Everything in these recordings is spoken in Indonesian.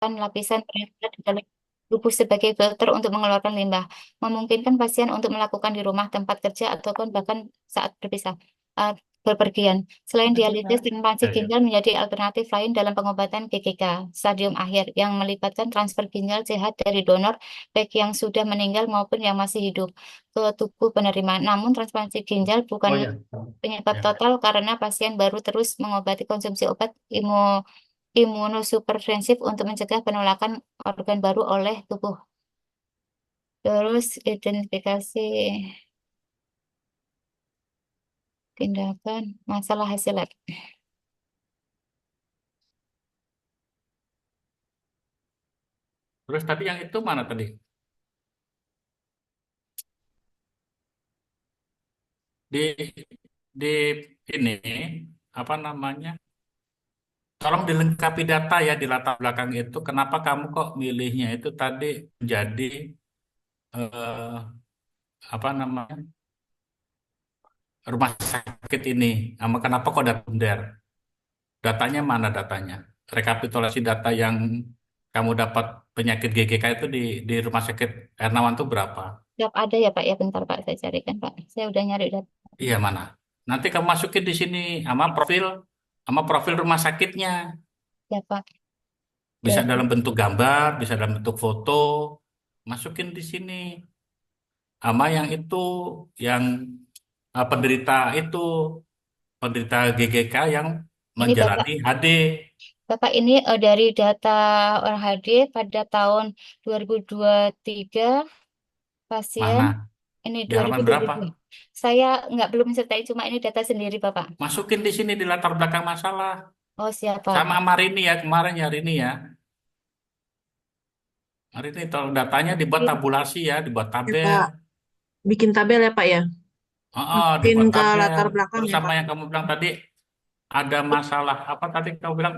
lapisan penetrasi di dalam tubuh sebagai filter untuk mengeluarkan limbah, memungkinkan pasien untuk melakukan di rumah, tempat kerja, ataupun bahkan saat berpisah, uh, berpergian. Selain dialisis, transplantasi Ya, ya. ginjal menjadi alternatif lain dalam pengobatan GGK stadium akhir yang melibatkan transfer ginjal sehat dari donor, baik yang sudah meninggal maupun yang masih hidup, ke tubuh penerima. Namun, transplantasi ginjal Oh bukan ya. penyebab Ya. total karena pasien baru terus mengobati konsumsi obat imunosupresif untuk mencegah penolakan organ baru oleh tubuh. Terus identifikasi tindakan masalah hasil lab. Terus tadi yang itu mana tadi? Di di ini apa namanya? Tolong dilengkapi data ya di latar belakang itu. Kenapa kamu kok milihnya itu tadi jadi apa namanya rumah sakit ini? Sama kenapa kok ada bundar? Datanya mana datanya? Rekapitulasi data yang kamu dapat penyakit GGK itu di rumah sakit Hernawan itu berapa? Siap ada ya Pak ya, bentar Pak saya carikan Pak. Saya udah nyari data. Iya mana? Nanti kamu masukin di sini sama profil rumah sakitnya. Ya Pak. Bisa Dari dalam bentuk gambar, bisa dalam bentuk foto. Masukin di sini. Sama yang itu, yang penderita itu, penderita GGK yang ini Bapak, menjalani HD. Bapak ini dari data orang HD pada tahun 2023 pasien Mana? ini Di halaman berapa? 2022. Saya nggak belum sertai cuma ini data sendiri Bapak. Masukin di sini di latar belakang masalah. Oh siapa? Sama Marini ya, kemarin ya Rini ya. Hari ini tolong datanya dibuat tabulasi ya, dibuat Ya, tabel. Pak. Bikin tabel ya, Pak ya. Oh, oh, Masukin dibuat ke tabel. latar belakang Terus ya, sama Pak. yang kamu bilang tadi, ada masalah apa tadi kamu bilang?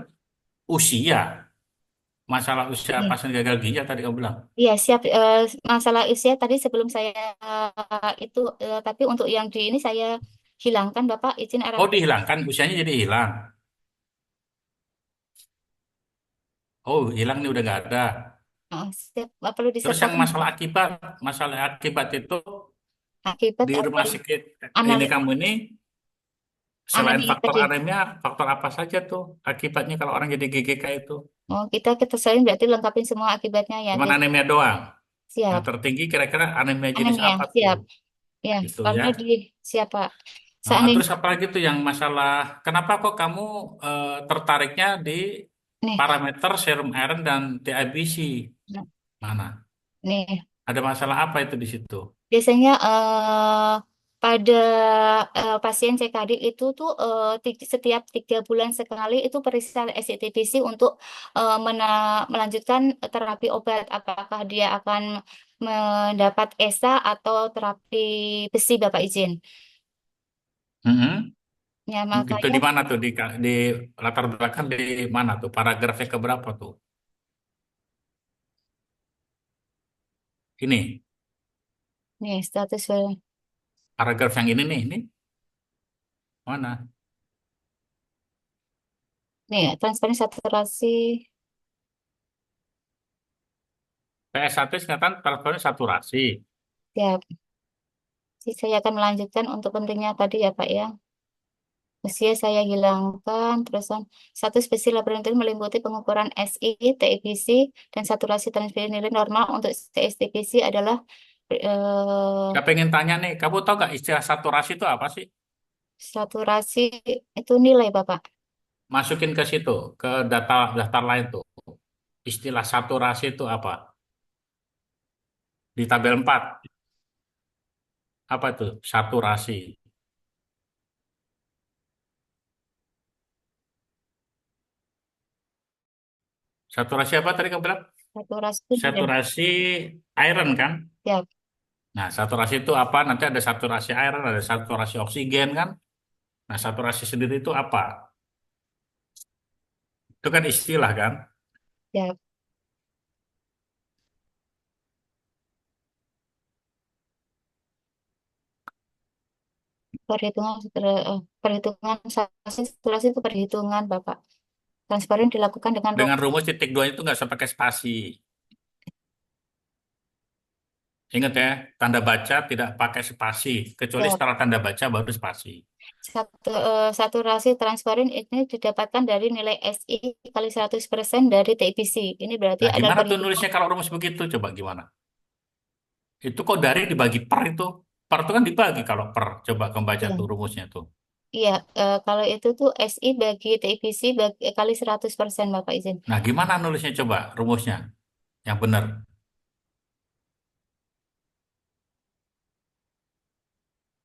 Usia. Masalah usia Iya, pasien gagal ginjal tadi kamu bilang. iya, siap. Masalah usia tadi sebelum saya itu, tapi untuk yang di ini saya hilangkan, Bapak izin Oh, RFP. dihilangkan, usianya jadi hilang. Oh, hilang nih udah nggak ada. Siap, perlu Terus yang disertakan masalah akibat itu akibat di rumah dari sakit ini anali- kamu ini selain anemia faktor tadi. anemia, faktor apa saja tuh akibatnya kalau orang jadi GGK itu? Oh, kita selain berarti lengkapin semua akibatnya ya. Cuman Jadi anemia doang. Yang siap. tertinggi kira-kira anemia jenis Anemia, apa tuh? siap. Ya, Itu ya. karena di siapa? Nah, terus Seandainya apa lagi tuh yang masalah, kenapa kok kamu tertariknya di nih, parameter serum iron dan TIBC? Mana? nih. Ada masalah apa itu di situ? Biasanya pada pasien CKD itu tuh setiap 3 bulan sekali itu periksa SCTBC untuk melanjutkan terapi obat. Apakah dia akan mendapat ESA atau terapi besi, Bapak izin. Mhm. Ya, Gitu makanya di mana tuh di latar belakang di mana tuh? Paragrafnya ke berapa tuh? Ini nih status paragraf yang ini mana? nih transparan saturasi. PS1 singkatan transfer saturasi. Ya, saya akan melanjutkan untuk pentingnya tadi ya, Pak ya. Usia saya hilangkan, terusan satu spesies laboratorium meliputi pengukuran SI, TIBC, dan saturasi transferilin normal untuk TSTBC adalah Saya pengen tanya nih, kamu tahu nggak istilah saturasi itu apa sih? saturasi itu nilai Bapak. Masukin ke situ, ke data daftar lain tuh. Istilah saturasi itu apa? Di tabel 4 apa itu? Saturasi. Saturasi apa tadi kamu bilang? Saturasi itu nilai. Saturasi iron kan? Ya, Nah, saturasi itu apa? Nanti ada saturasi iron, ada saturasi oksigen kan? Nah, saturasi sendiri itu apa? Itu kan istilah kan? ya, perhitungan perhitungan saturasi itu perhitungan Bapak. Transferin dilakukan dengan Dengan rumus titik dua itu nggak usah pakai spasi. Ingat ya, tanda baca tidak pakai spasi. Kecuali rupiah. setelah tanda baca baru spasi. Saturasi transferin ini didapatkan dari nilai SI kali 100% dari TIPC. Ini berarti Nah, adalah gimana tuh perhitungan. nulisnya kalau rumus begitu? Coba gimana? Itu kok dari dibagi per itu? Per itu kan dibagi kalau per. Coba kamu baca Iya, tuh rumusnya tuh. iya, kalau itu tuh SI bagi TIPC kali 100% Bapak izin. Nah, gimana nulisnya coba rumusnya? Yang benar.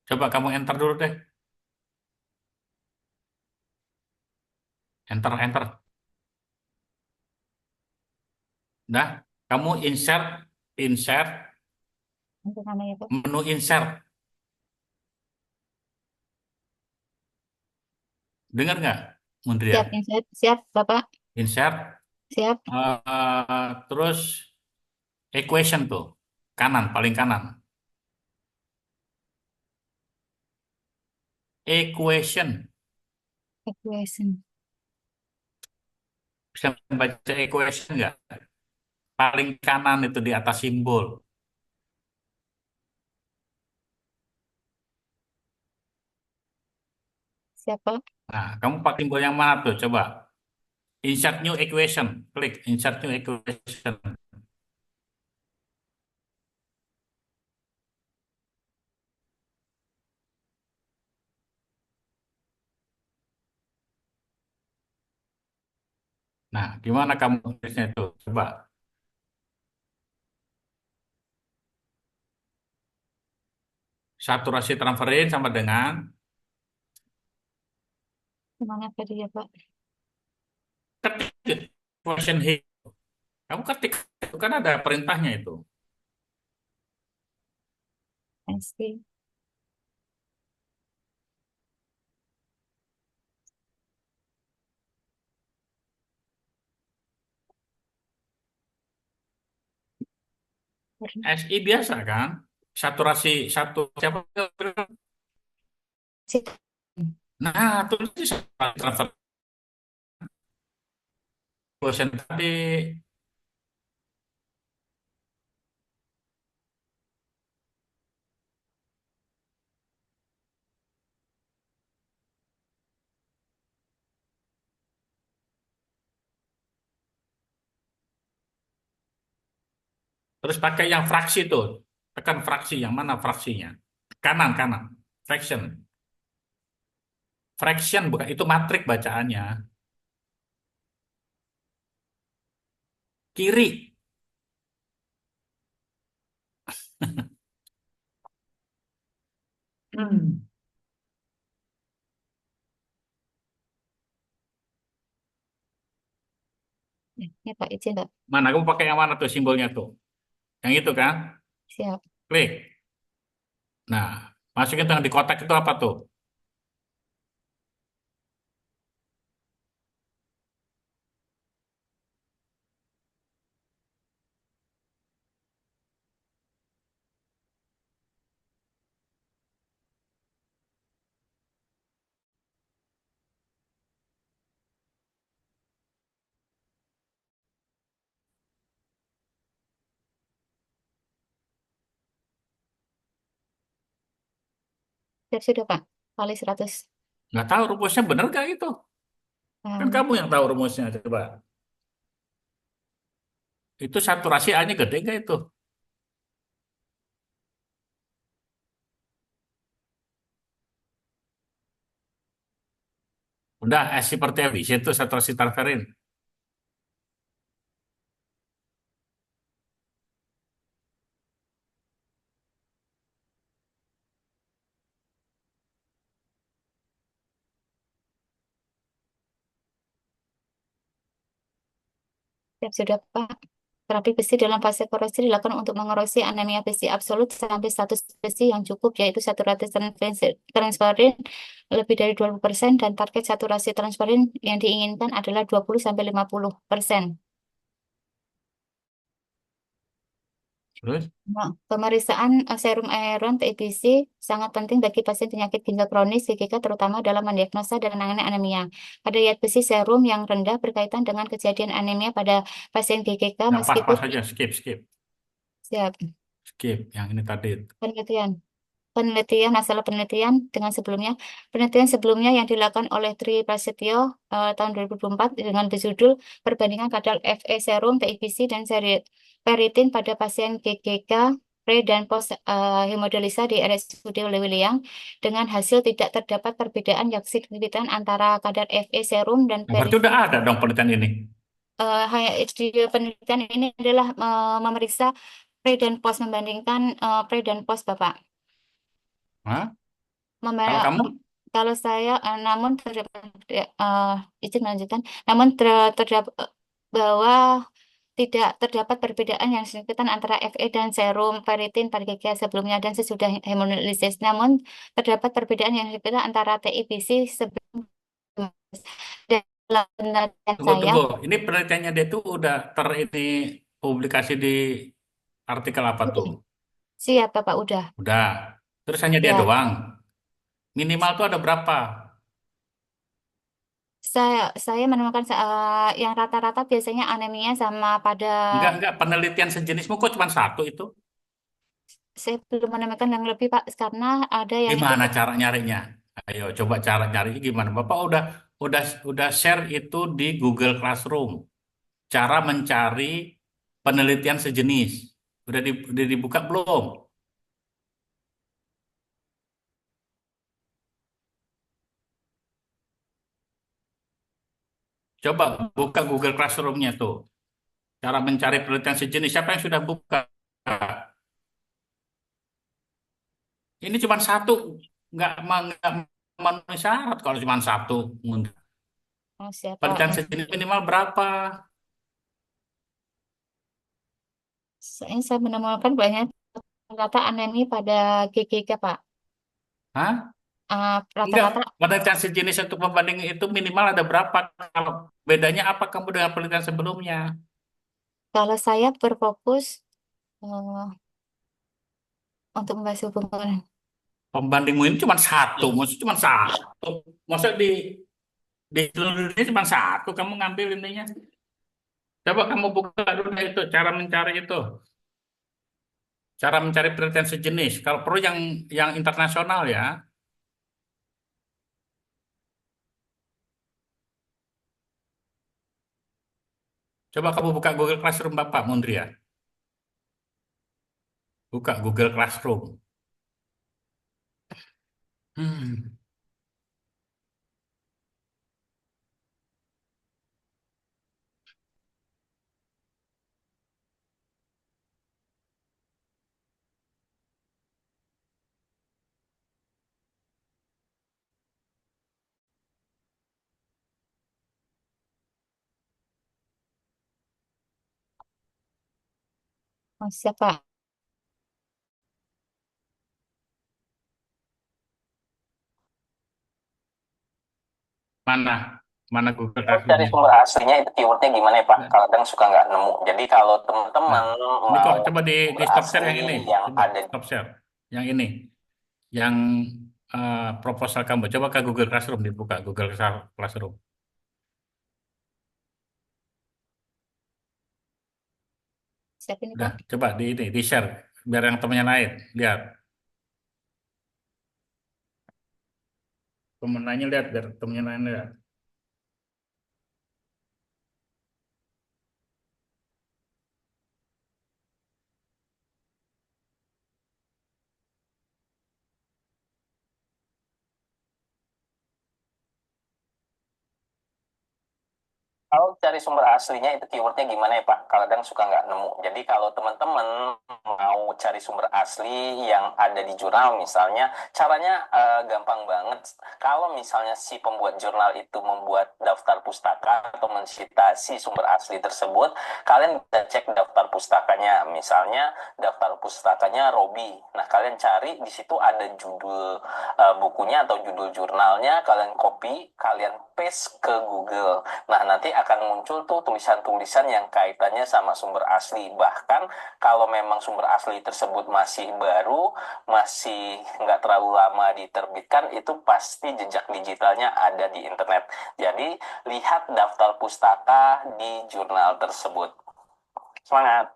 Coba kamu enter dulu deh. Enter, enter. Nah, kamu insert, insert, Apa namanya Pak? menu insert. Dengar nggak, Mundria? Siap, siap, siap Bapak. Insert, Siap. terus equation tuh. Kanan, paling kanan. Equation. Equation. Bisa baca equation nggak? Paling kanan itu di atas simbol. Siap Pak. Nah, kamu pakai simbol yang mana tuh? Coba. Insert new equation. Klik insert new equation. Nah, gimana kamu tulisnya itu? Coba. Saturasi transferin sama dengan Gimana tadi ya Pak? ketik equation heat. Kamu ketik itu kan ada perintahnya itu. SI. SI biasa kan? Saturasi satu siapa? Nah, tulis saturasi transfer quotient tadi. Terus pakai yang fraksi tuh. Tekan fraksi, yang mana fraksinya? Kanan, kanan. Fraction. Fraction bukan itu matrik bacaannya. Kiri. Hmm. Ya Pak izin Pak. Mana kamu pakai yang mana tuh simbolnya tuh? Yang itu kan? Siap. Klik. Nah, masukin tuh yang di kotak itu apa tuh? Siap sudah Pak. Kali 100. Nggak tahu rumusnya bener gak itu? Kan Um, kamu yang tahu rumusnya. Coba. Itu saturasi A-nya gede nggak itu? Udah, S seperti efisien itu saturasi transferin. Siap sudah Pak. Terapi besi dalam fase korosi dilakukan untuk mengoreksi anemia besi absolut sampai status besi yang cukup, yaitu saturasi transferin lebih dari 20% dan target saturasi transferin yang diinginkan adalah 20 sampai 50%. Terus Nah, pemeriksaan serum iron TBC sangat penting bagi pasien penyakit ginjal kronis GGK terutama dalam mendiagnosa dan menangani anemia. Pada diet besi serum yang rendah berkaitan dengan kejadian anemia pada pasien GGK nggak pas-pas meskipun saja, skip, skip, siap skip. Yang ini tadi. penelitian. Masalah penelitian dengan sebelumnya. Penelitian sebelumnya yang dilakukan oleh Tri Prasetyo tahun 2024 dengan berjudul Perbandingan kadar Fe serum, TIBC, dan ferritin pada pasien GGK pre dan post hemodialisa di RSUD Lewiliang dengan hasil tidak terdapat perbedaan yang signifikan antara kadar Fe serum dan Nah, berarti ferritin. udah ada dong penelitian ini. Di penelitian ini adalah memeriksa pre dan post membandingkan pre dan post Bapak. Hah? Kalau Meme- kamu Kalau saya, namun terdapat, izin melanjutkan, namun terdapat bahwa tidak terdapat perbedaan yang signifikan antara Fe dan serum ferritin pada GGK sebelumnya dan sesudah hemolisis. Namun terdapat perbedaan yang signifikan antara TIBC sebelum dan dalam penelitian tunggu saya. tunggu. Ini penelitiannya dia tuh udah ini publikasi di artikel apa tuh? Siap, Bapak, udah. Udah. Terus hanya dia Ya, doang. Minimal tuh ada berapa? saya menemukan yang rata-rata biasanya anemia sama pada Enggak, penelitian sejenismu kok cuma satu itu? saya belum menemukan yang lebih Pak karena ada yang itu Gimana cara nyarinya? Ayo coba cara nyarinya gimana? Bapak udah share itu di Google Classroom. Cara mencari penelitian sejenis. Udah dibuka belum? Coba buka Google Classroom-nya tuh. Cara mencari penelitian sejenis. Siapa yang sudah buka? Ini cuma satu. Nggak memenuhi syarat kalau cuma satu. oh, siapa Penelitian sejenis minimal berapa? saya menemukan banyak rata anemia pada GGK Pak. Hah? Enggak, Rata-rata penelitian sejenis untuk membanding itu minimal ada berapa? Kalau bedanya apa kamu dengan penelitian sebelumnya? kalau saya berfokus eh, untuk membahas hubungan Pembandingmu ini cuma satu, maksudnya cuma satu. Masa di seluruh dunia cuma satu, kamu ngambil ininya. Coba kamu buka dulu itu, cara mencari itu. Cara mencari penelitian sejenis. Kalau perlu yang internasional ya. Coba kamu buka Google Classroom Bapak Mundri ya. Buka Google Classroom. Hmm, siapa mana? Mana Google Cari Classroomnya? sumber aslinya itu keywordnya gimana ya Pak? Nah, Kadang suka nggak nemu. Jadi kalau nah, teman-teman ini kok mau coba di sumber stop share asli yang ini. yang Coba ada stop share. Yang ini. Yang proposal kamu. Coba ke Google Classroom dibuka Google Classroom. siapa ini Udah, Pak? coba di share biar yang temannya lain lihat. Temennya lihat biar temennya lain lihat. Kalau cari sumber aslinya itu keywordnya gimana ya Pak? Kadang suka nggak nemu. Jadi kalau teman-teman mau cari sumber asli yang ada di jurnal misalnya, caranya gampang banget. Kalau misalnya si pembuat jurnal itu membuat daftar pustaka atau mensitasi sumber asli tersebut, kalian bisa cek daftar pustakanya. Misalnya daftar pustakanya Robi. Nah kalian cari di situ ada judul bukunya atau judul jurnalnya, kalian copy, kalian paste ke Google. Nah, nanti akan muncul tuh tulisan-tulisan yang kaitannya sama sumber asli. Bahkan kalau memang sumber asli tersebut masih baru, masih nggak terlalu lama diterbitkan, itu pasti jejak digitalnya ada di internet. Jadi, lihat daftar pustaka di jurnal tersebut. Semangat!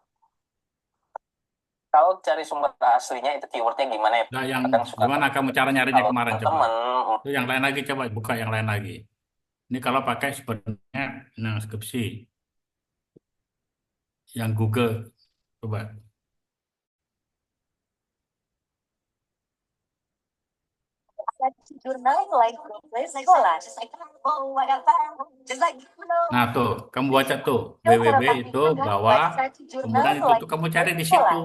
Kalau cari sumber aslinya itu keywordnya gimana ya? Nah, yang Kadang suka gimana kamu cara nyarinya kalau kemarin coba? teman-teman Itu yang lain lagi coba buka yang lain lagi. Ini kalau pakai sebenarnya nah, skripsi yang Google coba. Nah tuh, kamu baca tuh www itu bawah, kemudian itu tuh kamu cari di situ.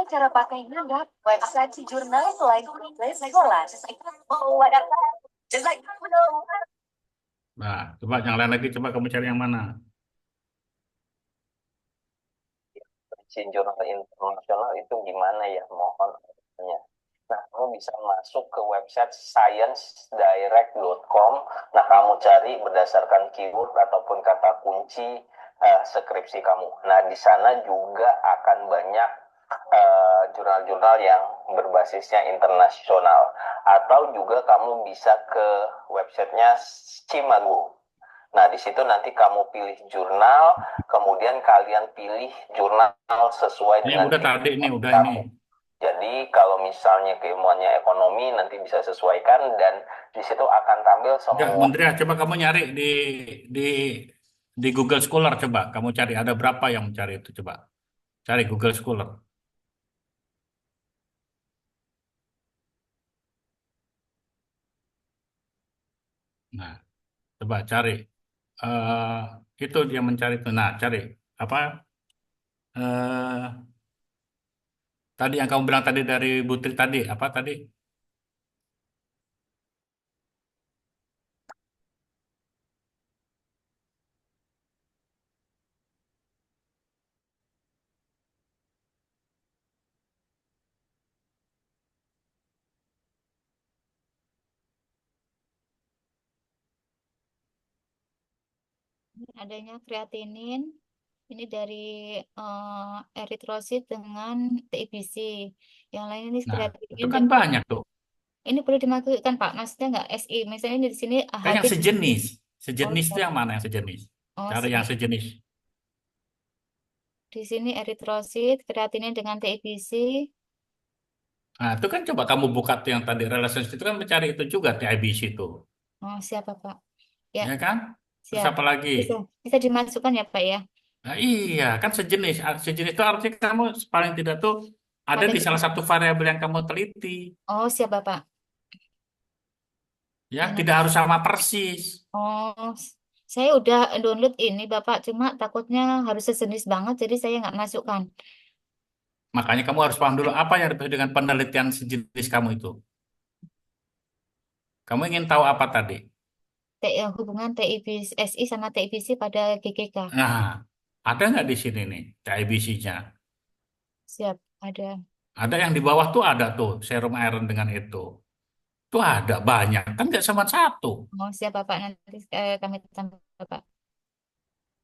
Cara pakainya enggak website si jurnal Nah, coba yang lain lagi, coba kamu cari yang mana? jurnal internasional itu gimana ya, mohon ya. Nah, kamu bisa masuk ke website sciencedirect.com. Nah, kamu cari berdasarkan keyword ataupun kata kunci skripsi kamu. Nah, di sana juga akan banyak jurnal-jurnal yang berbasisnya internasional. Atau juga kamu bisa ke websitenya Cimago. Nah, di situ nanti kamu pilih jurnal, kemudian kalian pilih jurnal sesuai Ini dengan udah tadi, ini udah ini. kamu. Jadi kalau misalnya keilmuannya ekonomi nanti bisa sesuaikan dan di situ akan tampil Enggak, semua. Mundria, coba kamu nyari di di Google Scholar coba. Kamu cari ada berapa yang mencari itu coba. Cari Google Scholar. Nah, coba cari. eh itu dia mencari itu. Nah, cari apa? eh Tadi yang kamu bilang tadi dari Butri tadi apa tadi? adanya kreatinin ini dari eritrosit dengan TIBC. Yang lain ini Nah, itu kreatinin kan banyak tuh. ini perlu dimasukkan Pak, maksudnya nggak SI. Misalnya ini di sini Kan AHB. yang sejenis. Oh, Sejenis itu siap. yang mana yang sejenis? Oh, Cari yang siap. sejenis. Di sini eritrosit, kreatinin dengan TIBC. Nah, itu kan coba kamu buka tuh yang tadi relationship itu kan mencari itu juga TIBC itu. Oh, siapa Pak? Ya, Ya kan? Terus siap. apa lagi? Bisa, bisa dimasukkan ya Pak ya. Nah, iya, kan sejenis. Sejenis itu artinya kamu paling tidak tuh ada Ada di di. salah satu variabel yang kamu teliti. Oh, siap Bapak. Ya, Ya, tidak harus sama persis. oh, saya udah download ini Bapak, cuma takutnya harus sejenis banget, jadi saya nggak masukkan. Makanya kamu harus paham dulu apa yang dimaksud dengan penelitian sejenis kamu itu. Kamu ingin tahu apa tadi? Hubungan TIBC SI sama TIBC pada GGK. Nah, ada nggak di sini nih TIBC-nya? Siap, ada. Ada yang di bawah tuh ada tuh serum iron dengan itu. Tuh ada banyak, kan nggak cuma satu. Oh, siap Bapak, nanti kami tambah Bapak.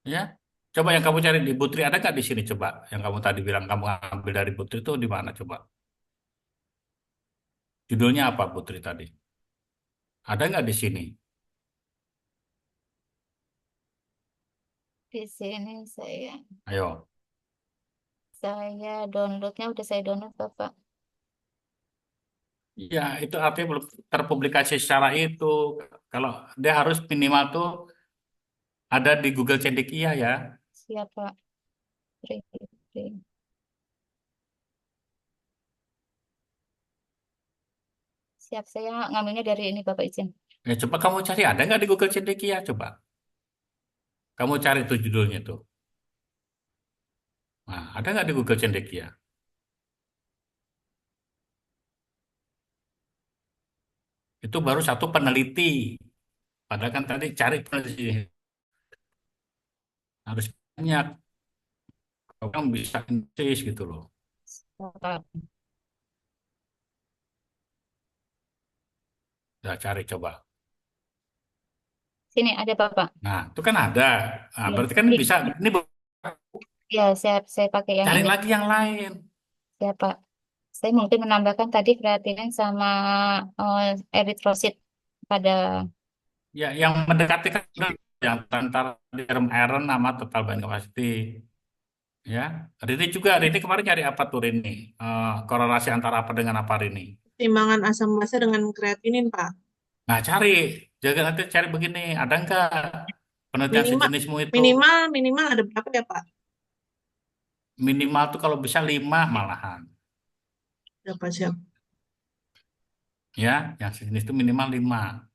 Ya, coba yang kamu cari di Putri ada nggak di sini coba? Yang kamu tadi bilang kamu ambil dari Putri itu di mana coba? Judulnya apa Putri tadi? Ada nggak di sini? Di sini Ayo. saya downloadnya udah saya download Bapak. Ya, itu artinya belum terpublikasi secara itu. Kalau dia harus minimal tuh ada di Google Cendekia ya. Siap Pak. Print, print. Siap, saya ngambilnya dari ini Bapak izin. Ya, coba kamu cari ada nggak di Google Cendekia coba. Kamu cari tuh judulnya tuh. Nah, ada nggak di Google Cendekia? Itu baru satu peneliti. Padahal kan tadi cari peneliti harus banyak. Orang bisa insist gitu loh. Bapak. Udah cari coba. Sini ada Bapak. Nah, itu kan ada. Nah, Ya, berarti kan bisa, ini ya saya pakai yang cari ini. lagi yang lain. Ya Pak. Saya mungkin menambahkan tadi kreatinin sama eritrosit pada Ya, yang mendekati kan udah yang antara serum iron sama total body capacity. Ya, Rini kemarin nyari apa tuh Rini? Korelasi antara apa dengan apa Rini? Timbangan asam basa dengan kreatinin, Pak. Nah, jaga nanti cari begini, ada nggak penelitian Minimal, sejenismu itu? minimal ada berapa ya, Pak? Minimal tuh kalau bisa 5 malahan. Berapa siap? Ya, yang sejenis itu minimal 5.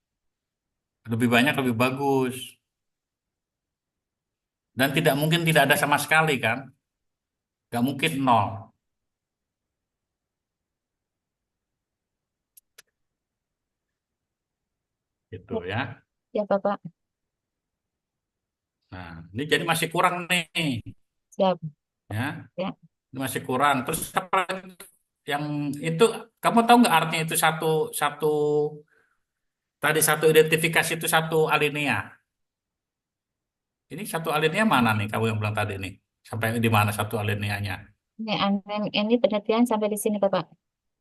Lebih banyak lebih bagus. Dan tidak mungkin tidak ada sama sekali kan? Nggak mungkin nol. Gitu ya. ya Bapak. Nah, ini jadi masih kurang nih. Siap. Ya, Ya. ini masih kurang. Terus apa lagi yang itu, kamu tahu nggak artinya itu satu satu tadi satu identifikasi itu satu alinea. Ini satu alinea mana nih kamu yang bilang tadi nih? Sampai di mana satu alineanya? Ini penelitian sampai di sini Bapak.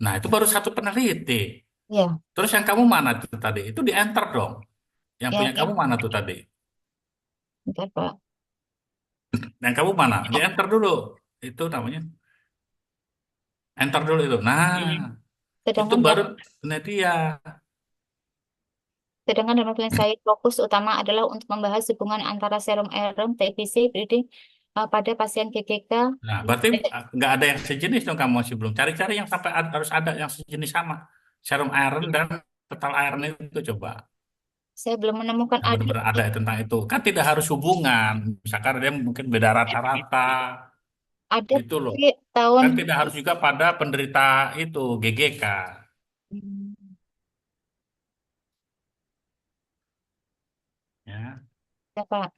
Nah, itu baru satu peneliti. Ya, Terus yang kamu mana tuh tadi? Itu di enter dong. Yang ya, punya ya. kamu mana tuh tadi? Bentar, Pak. Yang kamu mana? Di enter dulu. Itu namanya. Enter dulu itu. Nah, itu Sedangkan baru penelitian. sedangkan dalam penelitian saya fokus utama adalah untuk membahas hubungan antara serum iron TBC breeding pada pasien GGK. Nah, berarti nggak ada yang sejenis dong kamu masih belum. Cari-cari yang sampai harus ada yang sejenis sama. Serum iron dan total iron itu coba. Saya belum menemukan Yang ada. benar-benar ada tentang itu. Kan tidak harus hubungan. Misalkan dia mungkin beda rata-rata. Ada Gitu loh. tapi tahun Kan tidak harus juga pada penderita itu GGK. Hmm, Ya, ya Pak,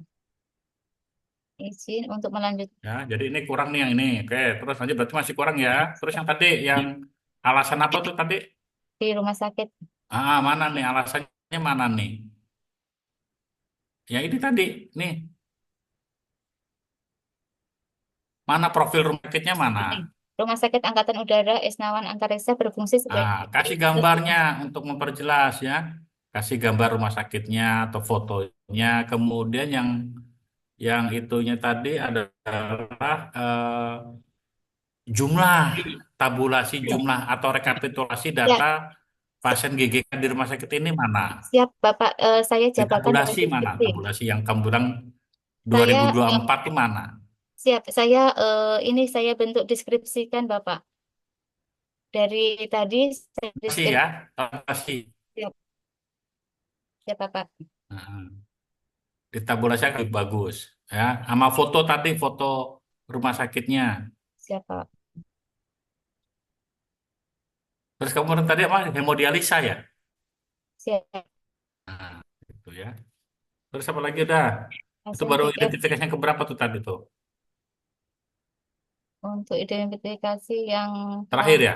izin untuk melanjut ya. Jadi ini kurang nih yang ini. Oke, terus lanjut berarti masih kurang ya. Terus yang tadi yang alasan apa tuh tadi? di rumah sakit. Mana nih alasannya mana nih? Ya ini tadi nih. Mana profil rumah sakitnya mana? Ini, Rumah Sakit Angkatan Udara Isnawan Antariksa berfungsi sebagai Kasih gambarnya untuk memperjelas ya. Kasih gambar rumah sakitnya atau fotonya. Kemudian yang itunya tadi adalah jumlah tabulasi jumlah atau rekapitulasi ya, data pasien GGK di rumah sakit ini mana? siap Bapak. Saya Di jabarkan dalam tabulasi mana? deskripsi. Tabulasi yang kamu bilang Saya 2024 itu mana? siap. Ini saya bentuk deskripsikan Bapak. Dari tadi saya Tabulasi ya, deskripsi. tabulasi. Siap, siap Bapak. Nah, di tabulasi yang lebih bagus ya. Sama foto tadi, foto rumah sakitnya. Siap Pak. Terus kemudian tadi apa? Hemodialisa ya. Siap. Nah, itu ya. Terus apa lagi udah? Itu Pasien baru GGK identifikasi yang keberapa tuh tadi tuh? untuk identifikasi yang Terakhir ya.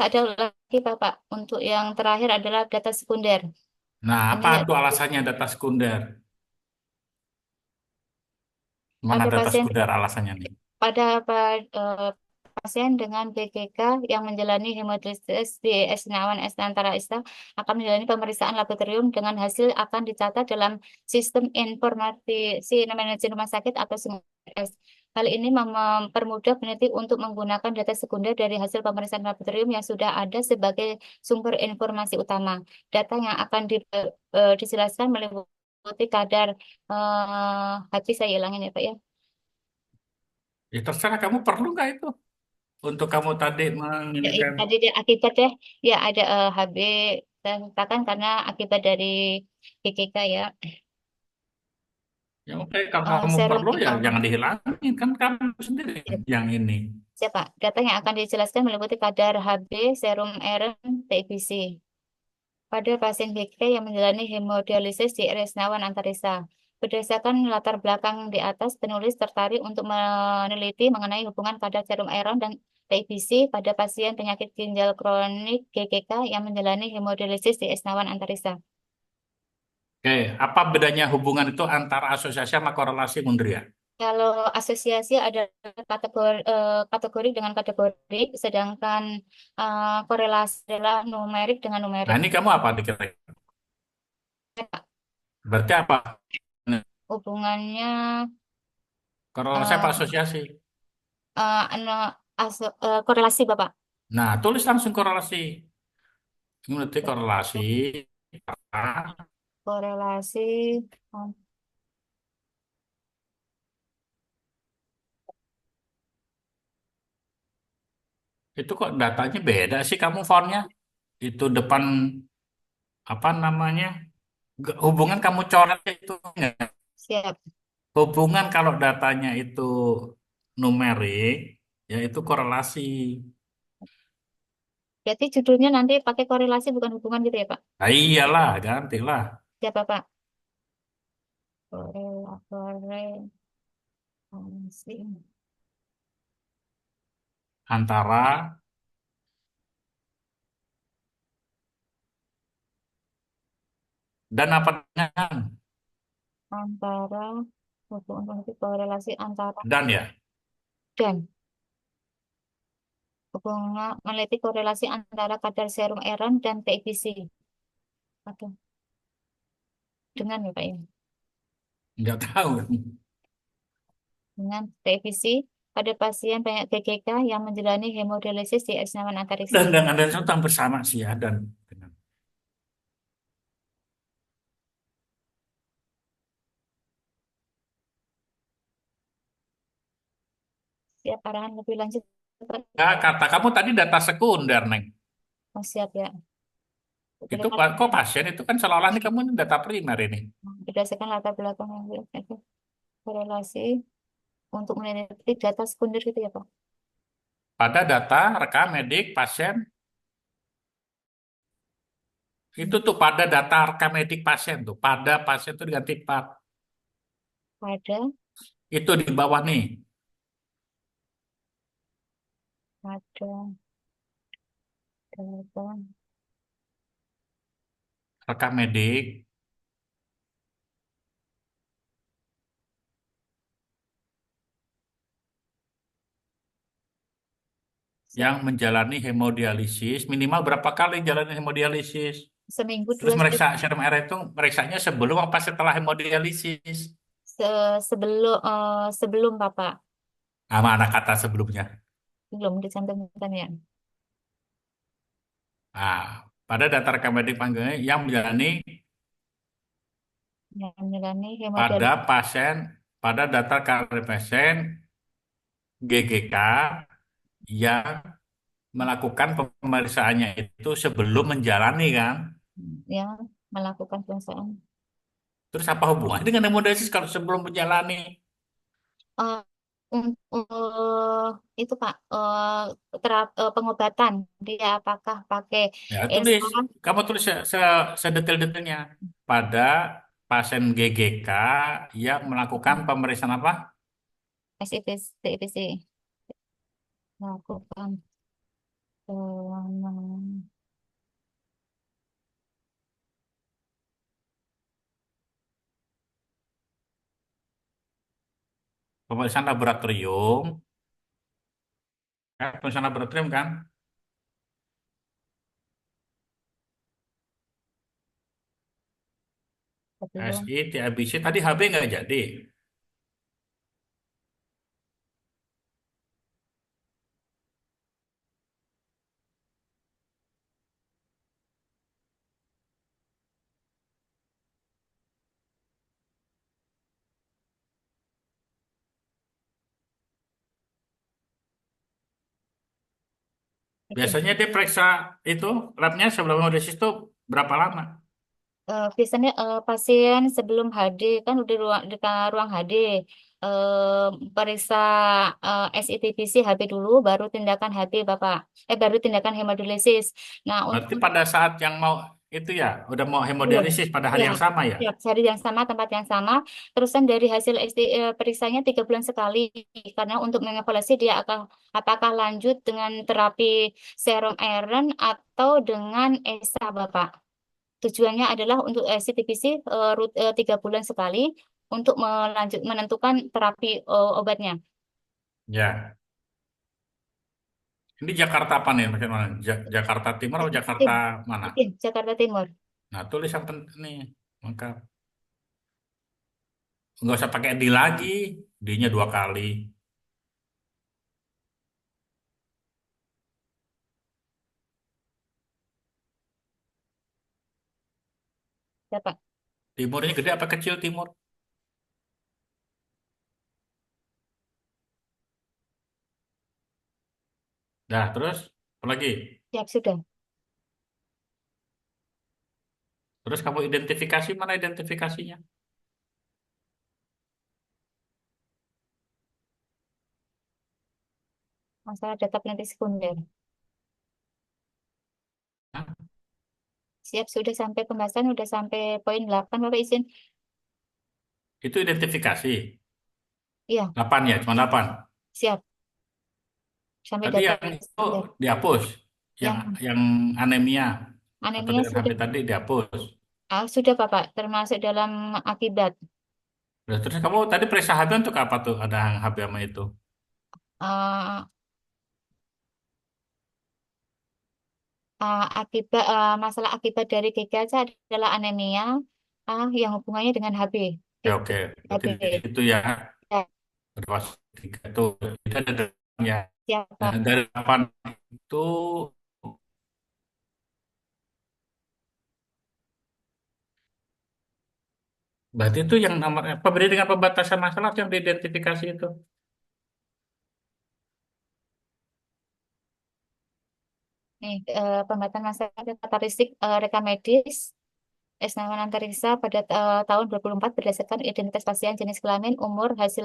ada lagi Bapak. Untuk yang terakhir adalah data sekunder. Nah, Ini apa ya, tuh alasannya data sekunder? Mana pada data pasien sekunder alasannya nih? pada pasien dengan BGK yang menjalani hemodialisis di Esnawan Esnantara Ista akan menjalani pemeriksaan laboratorium dengan hasil akan dicatat dalam sistem informasi manajemen rumah sakit atau SIMS. Hal ini mempermudah peneliti untuk menggunakan data sekunder dari hasil pemeriksaan laboratorium yang sudah ada sebagai sumber informasi utama. Data yang akan dijelaskan meliputi kadar hati saya hilangin ya Pak ya. Ya terserah kamu perlu nggak itu untuk kamu tadi Ya, ya, menginginkan. tadi dia akibat ya, ya ada HB saya katakan karena akibat dari GGK ya. Ya oke, kalau kamu Serum perlu ya jangan dihilangin kan kamu sendiri yang ini. siapa? Data yang akan dijelaskan meliputi kadar HB, serum iron, TBC pada pasien GGK yang menjalani hemodialisis di Resnawan Antarisa. Berdasarkan latar belakang di atas, penulis tertarik untuk meneliti mengenai hubungan kadar serum iron dan TBC pada pasien penyakit ginjal kronik GGK yang menjalani hemodialisis di Esnawan Antarisa. Oke, apa bedanya hubungan itu antara asosiasi sama korelasi Mundri ya? Kalau asosiasi ada kategori dengan kategori, sedangkan korelasi adalah numerik dengan Nah, numerik. ini kamu apa dikira? Berarti apa? Hubungannya Korelasi apa eh, asosiasi? korelasi, Bapak. Nah, tulis langsung korelasi. Ini berarti korelasi. Korelasi. um, Itu kok datanya beda sih kamu fontnya? Itu depan apa namanya? Hubungan kamu coret itu enggak? Siap. Hubungan kalau datanya itu numerik, ya itu korelasi. Berarti judulnya nanti pakai korelasi bukan hubungan gitu ya, Pak? Nah, iyalah, gantilah. Siapa, Pak? Korelasi. Antara dan apa dengan Antara hubungan korelasi antara dan ya. dan hubungan meneliti korelasi antara kadar serum iron dan TIBC. Atau dengan ya, Pak ya? Nggak tahu. Dengan TIBC pada pasien banyak GGK yang menjalani hemodialisis di X-Naman Dan antariksa. dengan dan itu hampir sama sih ya dan dengan. Siap arahan lebih lanjut, Pak. Ya, kata kamu tadi data sekunder, Neng. Oh, siap ya. Itu kok pasien itu kan seolah-olah ini kamu ini data primer ini. Berdasarkan latar belakang yang korelasi untuk meneliti data sekunder gitu ya, Pak. Pada data rekam medik pasien itu tuh pada data rekam medik pasien tuh pada pasien itu diganti 4. Pada Itu di bawah nih pada data rekam medik yang menjalani hemodialisis minimal berapa kali jalani hemodialisis. seminggu Terus dua meriksa serum R itu meriksanya sebelum apa setelah hemodialisis? sebelum Bapak. Sama anak kata sebelumnya. Belum dicantumkan ya. Nah, pada data rekam medik panggilnya yang menjalani Yang menjalani pada hemodialisis. pasien pada data karir pasien GGK yang melakukan pemeriksaannya itu sebelum menjalani kan. Yang melakukan pemeriksaan. Terus apa hubungannya dengan hemodialisis kalau sebelum menjalani? Eh, itu Pak, pengobatan dia apakah pakai Ya, tulis. ESA, Kamu tulis sedetail-detailnya. Pada pasien GGK yang melakukan pemeriksaan apa? SIPC, TIPC, melakukan pemeriksaan Pemeriksaan laboratorium. Pemeriksaan laboratorium kan? sebelum. SI, TABC. Tadi HB nggak jadi. Oke. Biasanya dia periksa itu labnya sebelum hemodialisis itu berapa lama? Biasanya pasien sebelum HD kan udah di ruang HD, periksa SITBC HB dulu, baru tindakan HB Bapak, baru tindakan hemodialisis. Nah Berarti untuk pada saat yang mau itu ya, udah mau belum, hemodialisis pada hari ya, yang sama ya. ya hari yang sama, tempat yang sama, terusan dari hasil periksanya 3 bulan sekali, karena untuk mengevaluasi dia akan apakah lanjut dengan terapi serum iron atau dengan ESA Bapak. tujuannya adalah untuk SCTBC 3 bulan sekali untuk menentukan terapi obatnya. Ya. Ini Jakarta apa nih? Maksudnya mana? Jakarta Timur atau Jakarta Tim, mana? tim, Jakarta Timur. Nah, tulis yang penting nih. Maka nggak usah pakai di lagi. D-nya 2 kali. Ya, Pak. Timurnya gede apa kecil timur? Dah, terus apa lagi? Siap, sudah. Terus kamu identifikasi, mana identifikasinya? Masalah data peneliti sekunder. Hah? Siap, sudah sampai pembahasan, sudah sampai poin 8, Bapak izin. Itu identifikasi. Iya, 8 ya, cuma 8. siap. Sampai Tadi data yang itu sekunder. dihapus. Yang Yang yang anemia atau anemia dengan HB sudah, tadi dihapus. sudah Bapak, termasuk dalam akibat. Terus kamu tadi periksa HB untuk apa tuh? Ada yang HB sama itu. Eh, masalah akibat dari GKC adalah anemia yang hubungannya dengan HB. Ya oke. Berarti HB. di situ ya Ya, berwas 3 tuh. Itu ada 8 ya. Nah, siapa? dari 8 itu berarti itu yang nomor pemberi dengan pembatasan masalah yang diidentifikasi itu. Nih, pembatasan masalah karakteristik rekam medis Esnawan Antariksa pada tahun 2004 berdasarkan identitas pasien, jenis kelamin, umur, hasil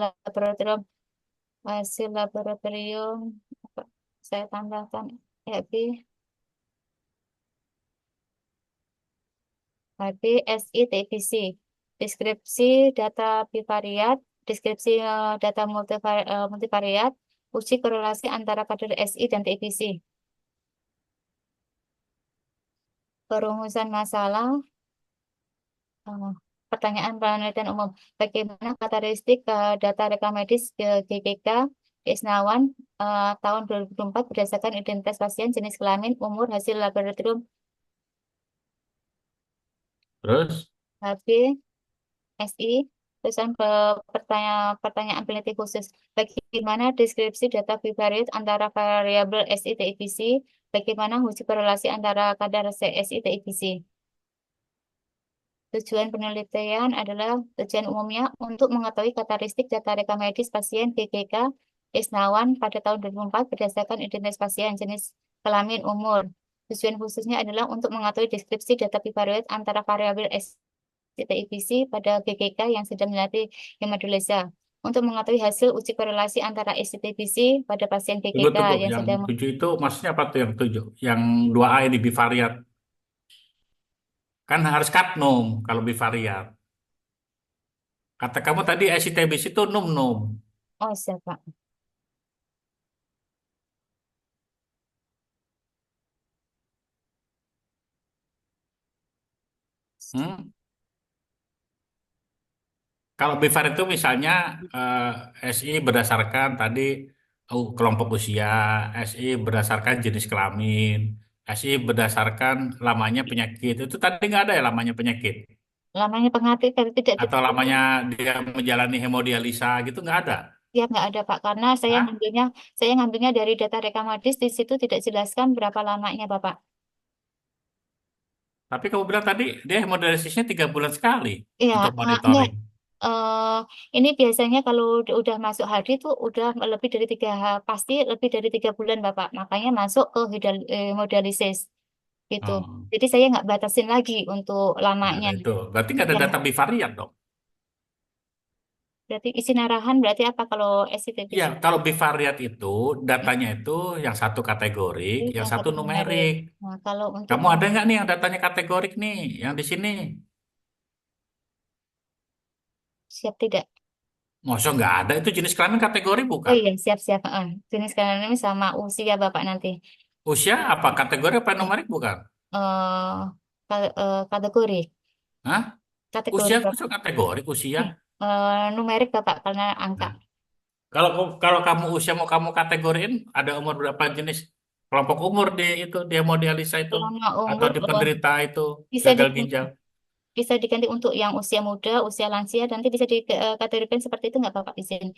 laboratorium apa, saya tambahkan HB, HB, SI, TBC. Deskripsi data bivariat, deskripsi data multivariat, uji korelasi antara kadar SI dan TBC. Perumusan masalah, eh, pertanyaan penelitian umum. Bagaimana karakteristik data rekam medis GKK Isnawan tahun 2004 berdasarkan identitas pasien, jenis kelamin, umur, hasil laboratorium Terus HB, SI, terusan pertanyaan peneliti khusus. Bagaimana deskripsi data bivariat antara variabel SI TIBC? Bagaimana uji korelasi antara kadar SI TIBC? Tujuan penelitian adalah tujuan umumnya untuk mengetahui karakteristik data rekam medis pasien GGK Isnawan pada tahun 2004 berdasarkan identitas pasien, jenis kelamin, umur. Tujuan khususnya adalah untuk mengetahui deskripsi data bivariat antara variabel SCTIBC pada GGK yang sedang melatih hemodialisa. Untuk mengetahui hasil uji korelasi antara SCTIBC pada pasien tunggu GGK tunggu yang yang sedang 7 itu maksudnya apa tuh yang 7? Yang 2A ini bivariat. Kan harus kadnum kalau bivariat. Kata kamu tadi ICTBC itu num-num. oh siapa? Hmm? Kalau bivariat itu misalnya SI berdasarkan tadi kelompok usia, SI berdasarkan jenis kelamin, SI berdasarkan lamanya penyakit. Itu tadi nggak ada ya lamanya penyakit. Lamanya pengerti tapi tidak Atau lamanya dia menjalani hemodialisa gitu nggak ada. ya nggak ada Pak, karena Hah? saya ngambilnya dari data rekam medis di situ tidak jelaskan berapa lamanya Bapak. Tapi kamu bilang tadi dia hemodialisisnya 3 bulan sekali Iya, untuk enggak. monitoring. Eh, ini biasanya kalau udah masuk HD itu udah lebih dari pasti lebih dari 3 bulan Bapak. Makanya masuk ke hemodialisis gitu. Oh. Jadi saya nggak batasin lagi untuk Nggak lamanya. ada itu. Berarti nggak ada Ya, data bivariat dong. berarti isi narahan berarti apa kalau Iya, SCTBC? kalau bivariat itu datanya itu yang satu kategorik, yang Yang satu satu numerik. numerik. Nah, kalau untuk Kamu ada nggak nih yang datanya kategorik nih, yang di sini? siap tidak? Masa nggak ada? Itu jenis kelamin kategori Oh bukan? iya, siap-siap. Jenis kelamin sama usia Bapak nanti. Usia apa? Kategori apa numerik bukan? eh Kategori, Hah? kategori Usia Bapak. masuk kategori usia. Numerik Bapak karena angka. Nah, kalau kalau kamu usia mau kamu kategoriin ada umur berapa jenis kelompok umur di itu dia mau dialisa itu Selama atau umur di penderita itu bisa gagal diganti, ginjal. bisa diganti untuk yang usia muda, usia lansia, nanti bisa dikategorikan seperti itu nggak Bapak izin?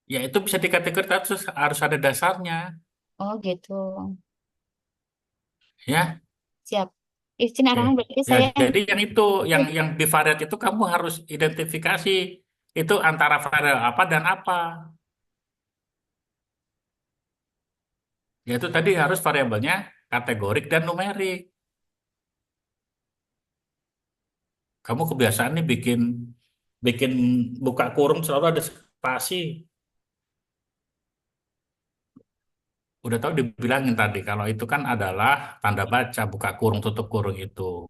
Ya itu bisa dikategorikan harus ada dasarnya, Oh gitu. ya. Siap. Izin Oke. arahan berarti Ya, saya jadi yang itu, yang bivariat itu kamu harus identifikasi itu antara variabel apa dan apa. Yaitu tadi harus variabelnya kategorik dan numerik. Kamu kebiasaan nih bikin bikin buka kurung selalu ada spasi. Udah tahu dibilangin tadi kalau itu kan adalah tanda baca buka kurung tutup kurung itu.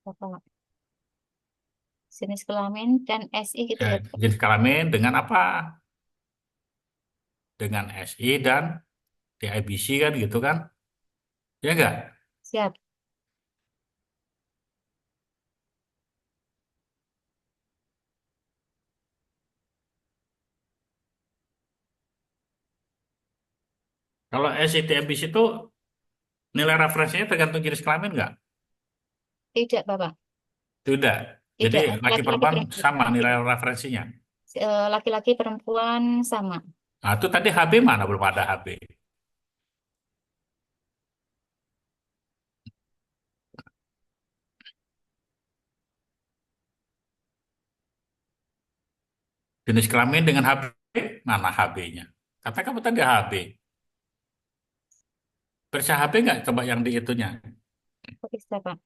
Bapak jenis kelamin dan SI gitu Ya, ya Bapak. jenis kelamin dengan apa? Dengan SI dan TIBC kan gitu kan? Ya enggak? Siap. Kalau SI TIBC itu nilai referensinya tergantung jenis kelamin enggak? Tidak Bapak. Tidak. Jadi Tidak. laki Laki-laki perempuan perempuan. sama nilai referensinya. Laki-laki perempuan sama. Nah, itu tadi HB mana belum ada HB. Jenis kelamin dengan HB mana HB-nya? Kata kamu tadi HB. Periksa HB nggak coba yang di itunya? Bisa Pak.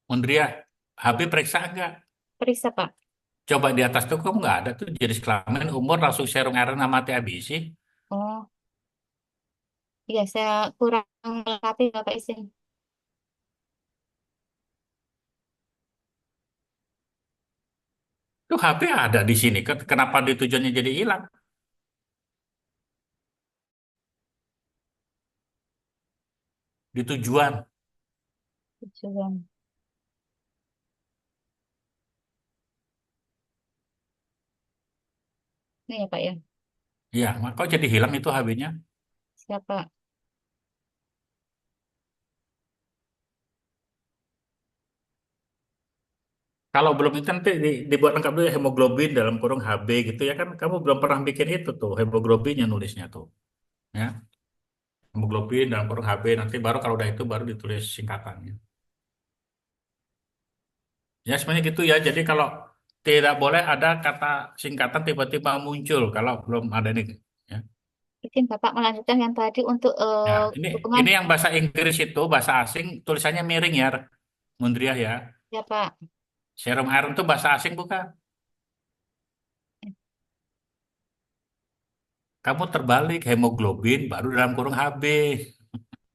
Mundria, HB periksa nggak? Periksa Pak. Coba di atas tuh kamu nggak ada tuh jenis kelamin, umur, langsung serum RN sama THBC. Oh iya saya kurang melengkapi Bapak izin. Tuh HB ada di sini. Kenapa di tujuannya jadi hilang? Di tujuan. Tujuan. Ini ya Pak ya. Iya, kok jadi hilang itu HB-nya? Siapa? Kalau belum itu nanti dibuat lengkap dulu ya, hemoglobin dalam kurung HB gitu ya kan. Kamu belum pernah bikin itu tuh, hemoglobinnya nulisnya tuh. Ya, hemoglobin dalam kurung HB nanti baru kalau udah itu baru ditulis singkatannya. Ya sebenarnya gitu ya. Jadi kalau tidak boleh ada kata singkatan tiba-tiba muncul kalau belum ada nih. Ya, Izin Bapak melanjutkan yang tadi untuk ya ini dukungan. ini yang bahasa Inggris itu bahasa asing tulisannya miring ya, Mundriah ya. Ya Pak. Serum iron itu bahasa asing bukan? Kamu terbalik hemoglobin baru dalam kurung HB.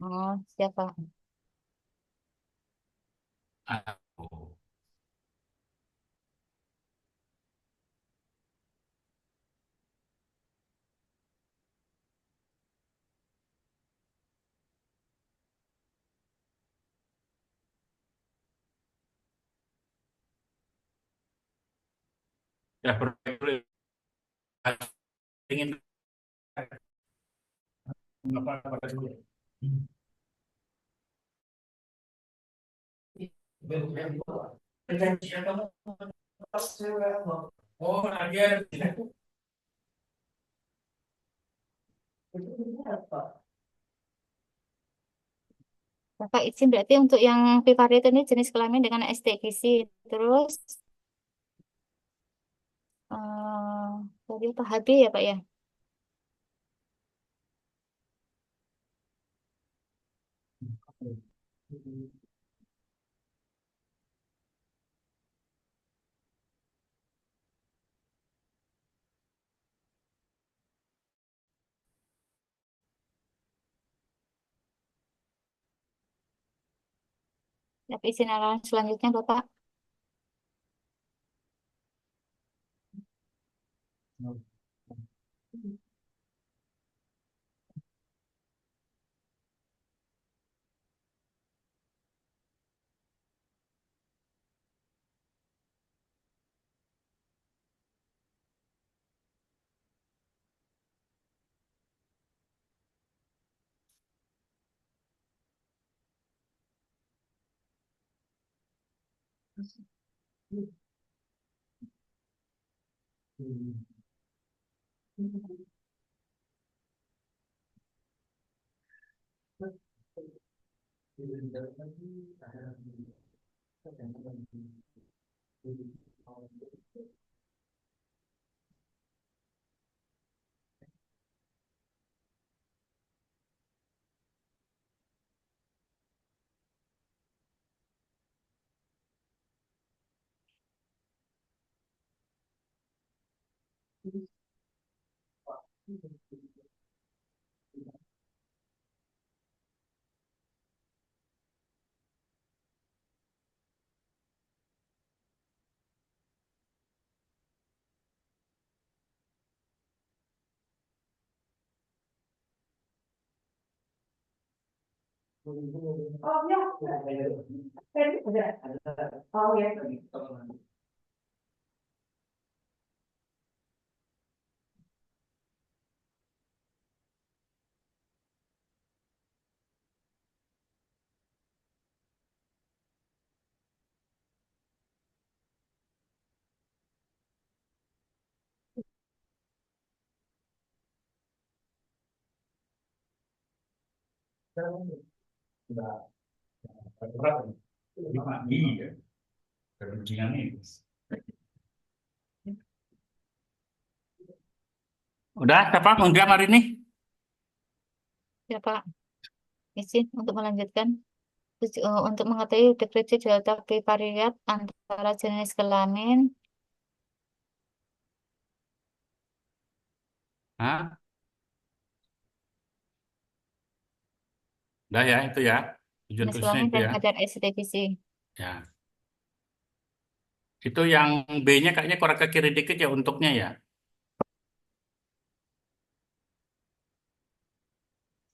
Oh siapa? Aduh. Ya perlu ingin apa dulu. Oh, agen. Bapak izin berarti untuk yang Vivarium ini jenis kelamin dengan STKC. Terus tadi apa HB ya Pak ya? Tapi izin arahan selanjutnya Bapak. Iya, kerugian ini. Udah, siapa? Undang hari ini? Ya, Pak. Izin untuk melanjutkan. Untuk mengetahui deskripsi delta bivariat antara jenis kelamin. Hah? Udah ya, itu ya. Tujuan Jenis tulisnya kelamin itu dan ya. kadar SCTVC. Ya. Itu yang B-nya kayaknya kurang ke kiri dikit ya untuknya ya.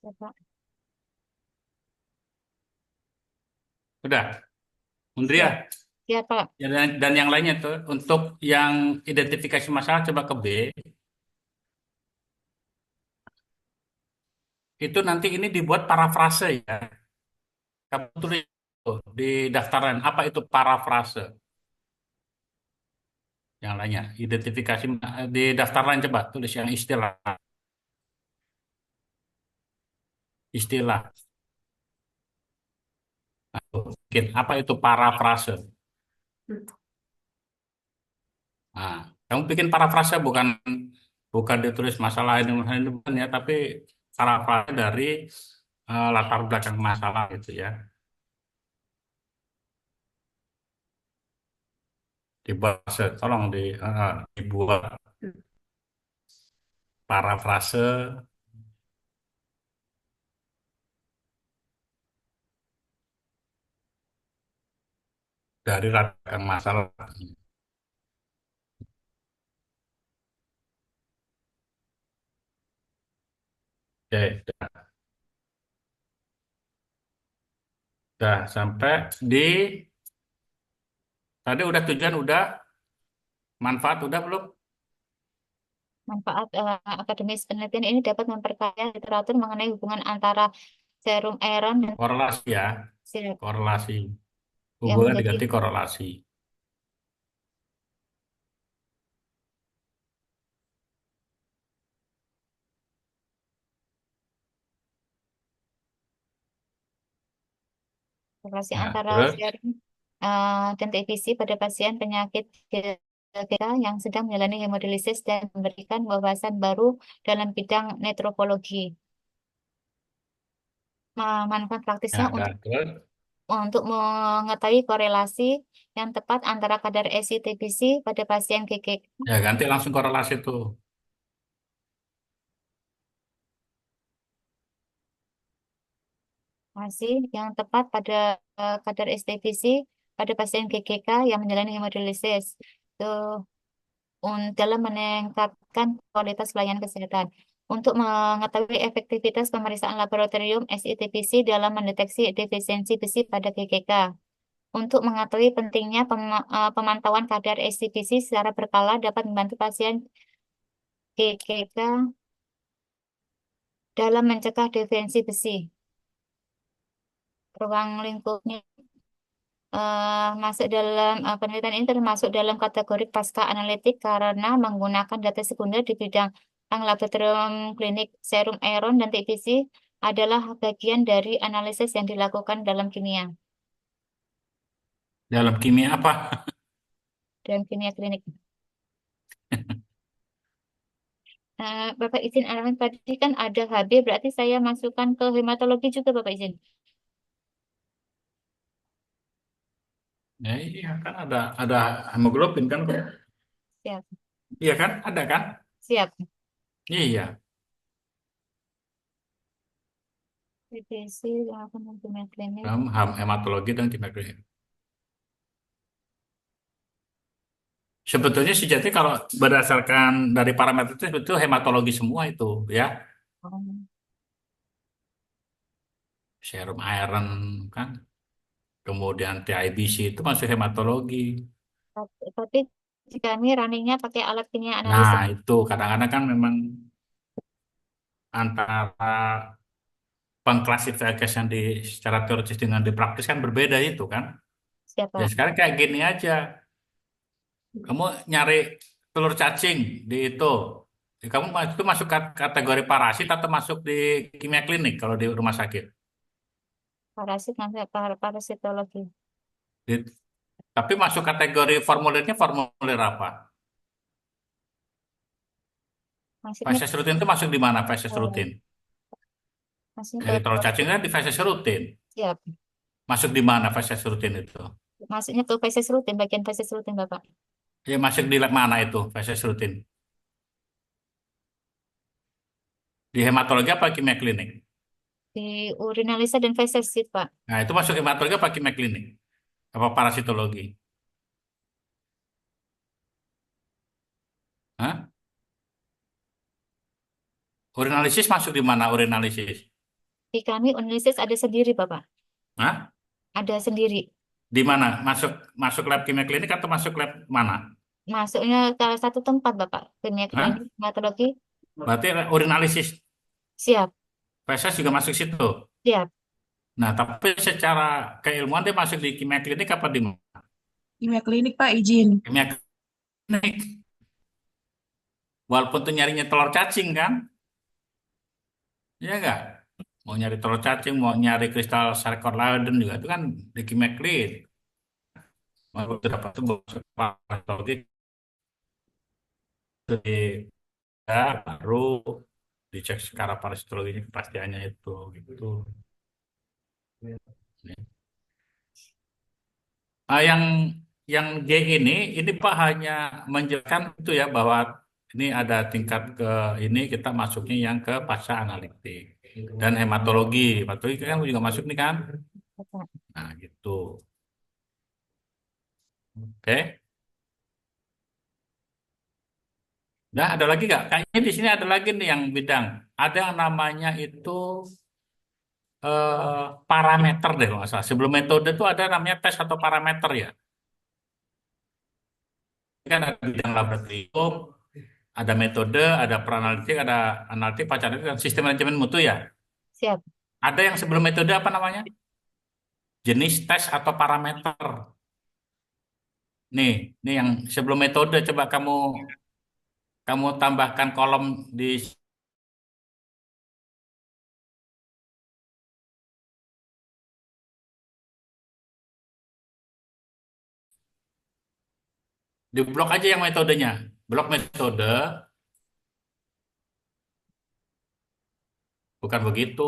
Ya, Pak. Udah, Undria. Siap. Ya, Pak. Ya, dan yang lainnya tuh untuk yang identifikasi masalah coba ke B. Itu nanti ini dibuat parafrase ya. Kamu tulis tuh di daftaran apa itu parafrase. Yang lainnya identifikasi di daftaran coba tulis yang istilah. Istilah. Mungkin apa itu parafrase? Nah, kamu bikin parafrase bukan bukan ditulis masalah ini bukan ya, tapi parafrase dari latar belakang masalah itu ya. Dibuat, tolong dibuat parafrase dari latar belakang masalah. Oke, udah sampai di tadi udah tujuan udah manfaat udah belum? Manfaat akademis penelitian ini dapat memperkaya literatur mengenai hubungan antara serum iron dan Korelasi ya, sirup korelasi. yang Hubungan menjadi diganti korelasi. relasi Nah, antara terus serum dan TBC pada pasien penyakit GLK yang sedang menjalani hemodialisis dan memberikan wawasan baru dalam bidang netrofologi. Manfaat praktisnya ya, dah, terus untuk mengetahui korelasi yang tepat antara kadar SI-TBC pada pasien GG ya ganti langsung korelasi tuh. masih yang tepat pada kadar STBC pada pasien GGK yang menjalani hemodialisis. Tuh, dalam meningkatkan kualitas pelayanan kesehatan. Untuk mengetahui efektivitas pemeriksaan laboratorium SITPC dalam mendeteksi defisiensi besi pada GGK. Untuk mengetahui pentingnya pemantauan kadar SITPC secara berkala dapat membantu pasien GGK dalam mencegah defisiensi besi. Ruang lingkupnya masuk dalam penelitian ini termasuk dalam kategori pasca analitik karena menggunakan data sekunder di bidang laboratorium klinik serum iron dan TBC adalah bagian dari analisis yang dilakukan dalam kimia Dalam kimia apa? klinik. Bapak izin arahan tadi kan ada HB, berarti saya masukkan ke hematologi juga Bapak izin. Ya iya kan ada hemoglobin kan? Siap, Iya kan? Ada kan? siap. Iya. TBC, apa namanya klinik. Dalam hematologi dan kimia klinik. Sebetulnya sejati kalau berdasarkan dari parameter itu sebetulnya hematologi semua itu ya. Um, Serum iron kan. Kemudian TIBC itu masuk hematologi. tapi jika kami runningnya pakai alat kimia Nah, analisis. itu kadang-kadang kan memang antara pengklasifikasian di secara teoritis dengan di praktis kan berbeda itu kan. Ya Siapa? sekarang kayak gini aja. Kamu nyari telur cacing di itu. Kamu itu masuk kategori parasit atau masuk di kimia klinik kalau di rumah sakit. Parasit nanti parasitologi. Di- tapi masuk kategori formulirnya formulir apa? Maksudnya Feses rutin itu masuk di mana feses eh, rutin? maksudnya Dari telur ke cacing kan di feses rutin. siap. Masuk di mana feses rutin itu? Maksudnya ke feses rutin, bagian feses rutin Bapak. Ya masuk di lab mana itu feses rutin? Di hematologi apa kimia klinik? Di urinalisa dan feses sih Pak. Nah, itu masuk hematologi apa kimia klinik? Apa parasitologi? Hah? Urinalisis masuk di mana urinalisis? Di kami urinalisis ada sendiri Bapak. Hah? Ada sendiri. Di mana? Masuk masuk lab kimia klinik atau masuk lab mana? Masuknya ke satu tempat Bapak. Kimia klinik, Hah? hematologi. Berarti urinalisis Siap, feses juga masuk situ. siap. Nah, tapi secara keilmuan dia masuk di kimia klinik apa di mana? Kimia klinik, Pak, izin. Kimia klinik. Walaupun tuh nyarinya telur cacing kan? Iya enggak? Mau nyari telur cacing, mau nyari kristal sarcoidosis juga itu kan di kimia klinik. Mau dapat itu patologi di ya, baru dicek secara parasitologinya kepastiannya itu gitu. Ah, yang J ini Pak hanya menjelaskan itu ya bahwa ini ada tingkat ke ini kita masuknya yang ke pasca analitik dan hematologi. Hematologi kan juga masuk nih kan? Bapak. Nah, gitu. Oke. Nah, ada lagi nggak? Kayaknya di sini ada lagi nih yang bidang. Ada yang namanya itu parameter deh kalau nggak salah. Sebelum metode itu ada namanya tes atau parameter ya. Ini kan ada bidang laboratorium, ada metode, ada peranalitik, ada analitik, pacanalitik, dan sistem manajemen mutu ya. Siap. Ada yang sebelum metode apa namanya? Jenis tes atau parameter. Nih yang sebelum metode coba kamu kamu tambahkan kolom di blok aja yang metodenya. Blok metode bukan begitu.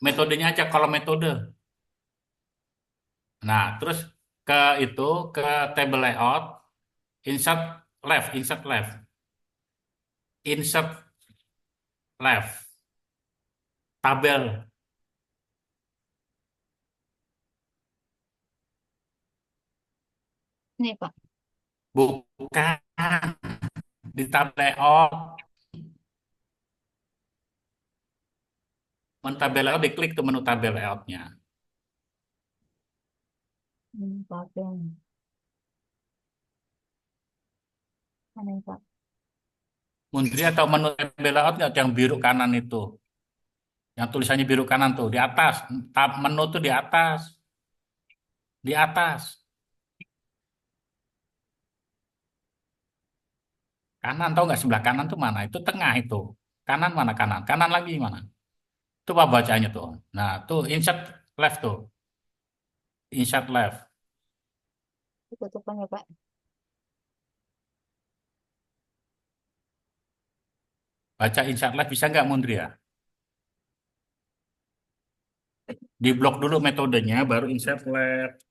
Metodenya aja kalau metode. Nah, terus ke itu ke table layout, insert insert insert left, tabel. Nih Pak. Bukan. di tab layout, menu tabel layout diklik tuh menu tabel layoutnya. Tabel. Mana ini, Pak? Mundri atau menu tabel layout nggak yang biru kanan itu, yang tulisannya biru kanan tuh di atas, tab menu tuh di atas kanan, tahu nggak sebelah kanan tuh mana? Itu tengah itu, kanan mana kanan? Kanan lagi mana? Itu apa bacanya tuh? Nah, tuh insert left tuh, insert left. Tutupan ya, Pak. Baca insert left bisa nggak Mundri ya? Di blok dulu metodenya, baru insert left.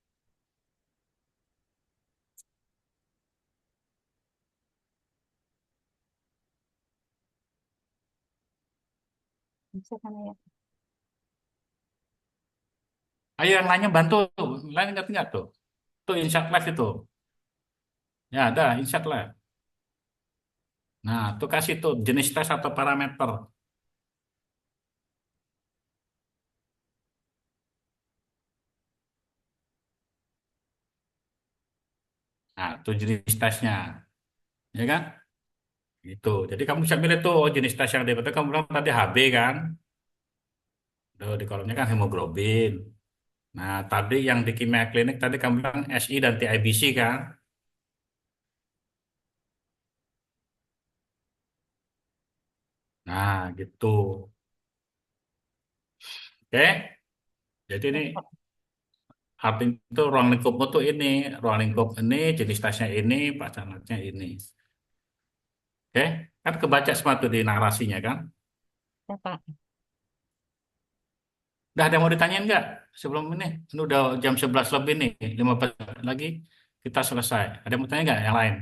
Bisa kan ya? Ayo yang lainnya bantu, lain ngerti nggak tuh? Tuh insert left itu. Ya ada insert left. Nah, tuh kasih tuh jenis tes atau parameter. Nah, tuh jenis tesnya, ya kan? Gitu. Jadi kamu bisa pilih tuh oh, jenis tes yang dibutuhkan. Kamu bilang tadi HB kan? Tuh, di kolomnya kan hemoglobin. Nah, tadi yang di kimia klinik tadi kamu bilang SI dan TIBC kan? Nah, gitu. Oke. Jadi ini artinya itu ruang lingkupmu tuh ini, ruang lingkup ini, jenis tasnya ini, pasangannya ini. Oke, kan kebaca semua tuh di narasinya kan? Ya, Pak. Udah ada yang mau ditanyain nggak sebelum ini udah jam 11 lebih nih, 15 lagi kita selesai. Ada yang mau tanya nggak yang lain?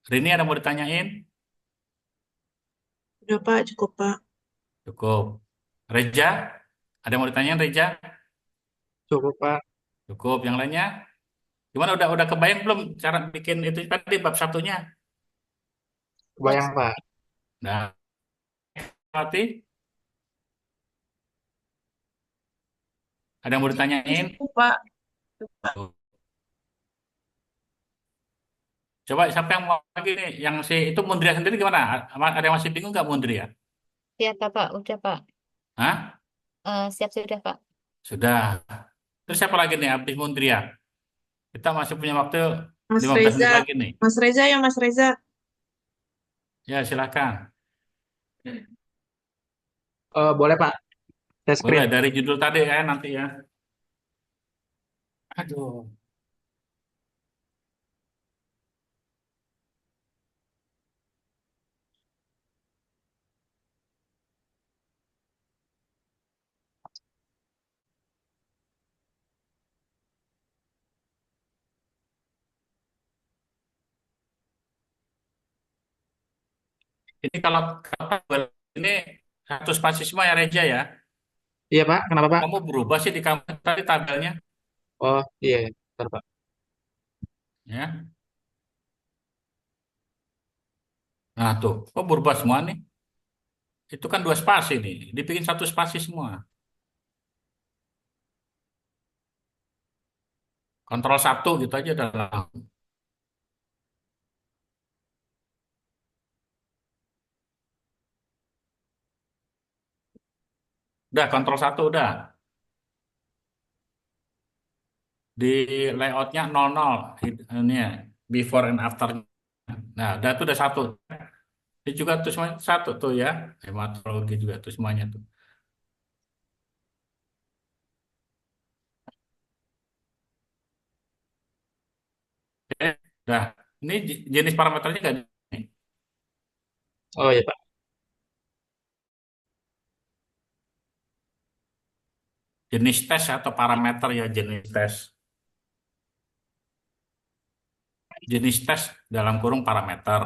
Rini ada yang mau ditanyain? Udah Pak, cukup Pak. Cukup. Reja, ada yang mau ditanyain Reja? Cukup, Pak. Cukup. Yang lainnya? Gimana udah kebayang belum cara bikin itu tadi bab satunya? Kebayang, Pak. Nah, berarti ada yang mau ditanyain? Cukup Pak. Cukup, Pak. Coba siapa yang mau lagi nih? Yang si itu Mundria sendiri gimana? Ada yang masih bingung nggak Mundria? Siap, Pak. Udah, Pak. Hah? Siap sudah, Pak. Sudah. Terus siapa lagi nih habis Mundria? Kita masih punya waktu Mas 15 Reza, menit lagi nih. Mas Reza ya Mas Reza. Ya, silakan. Boleh, Pak. Saya Boleh screen. dari judul tadi ya nanti ya. Aduh. Ini kalau ini satu spasi semua ya Reja ya. Iya, Pak. Kenapa, Pak? Kamu berubah sih di kamu tadi tabelnya. Oh, iya. Bentar, Pak. Ya. Nah tuh, kok berubah semua nih? Itu kan dua spasi nih. Dibikin satu spasi semua. Kontrol satu gitu aja udah. Udah, kontrol satu udah. Di layoutnya 00. Ini ya, before and after. Nah, udah tuh udah satu. Ini juga tuh semuanya satu tuh ya. Hematologi juga tuh semuanya tuh. Oke. Nah, ini jenis parameternya nggak nih? Oh, iya, Pak. Jenis tes atau parameter ya jenis tes. Jenis tes dalam kurung parameter.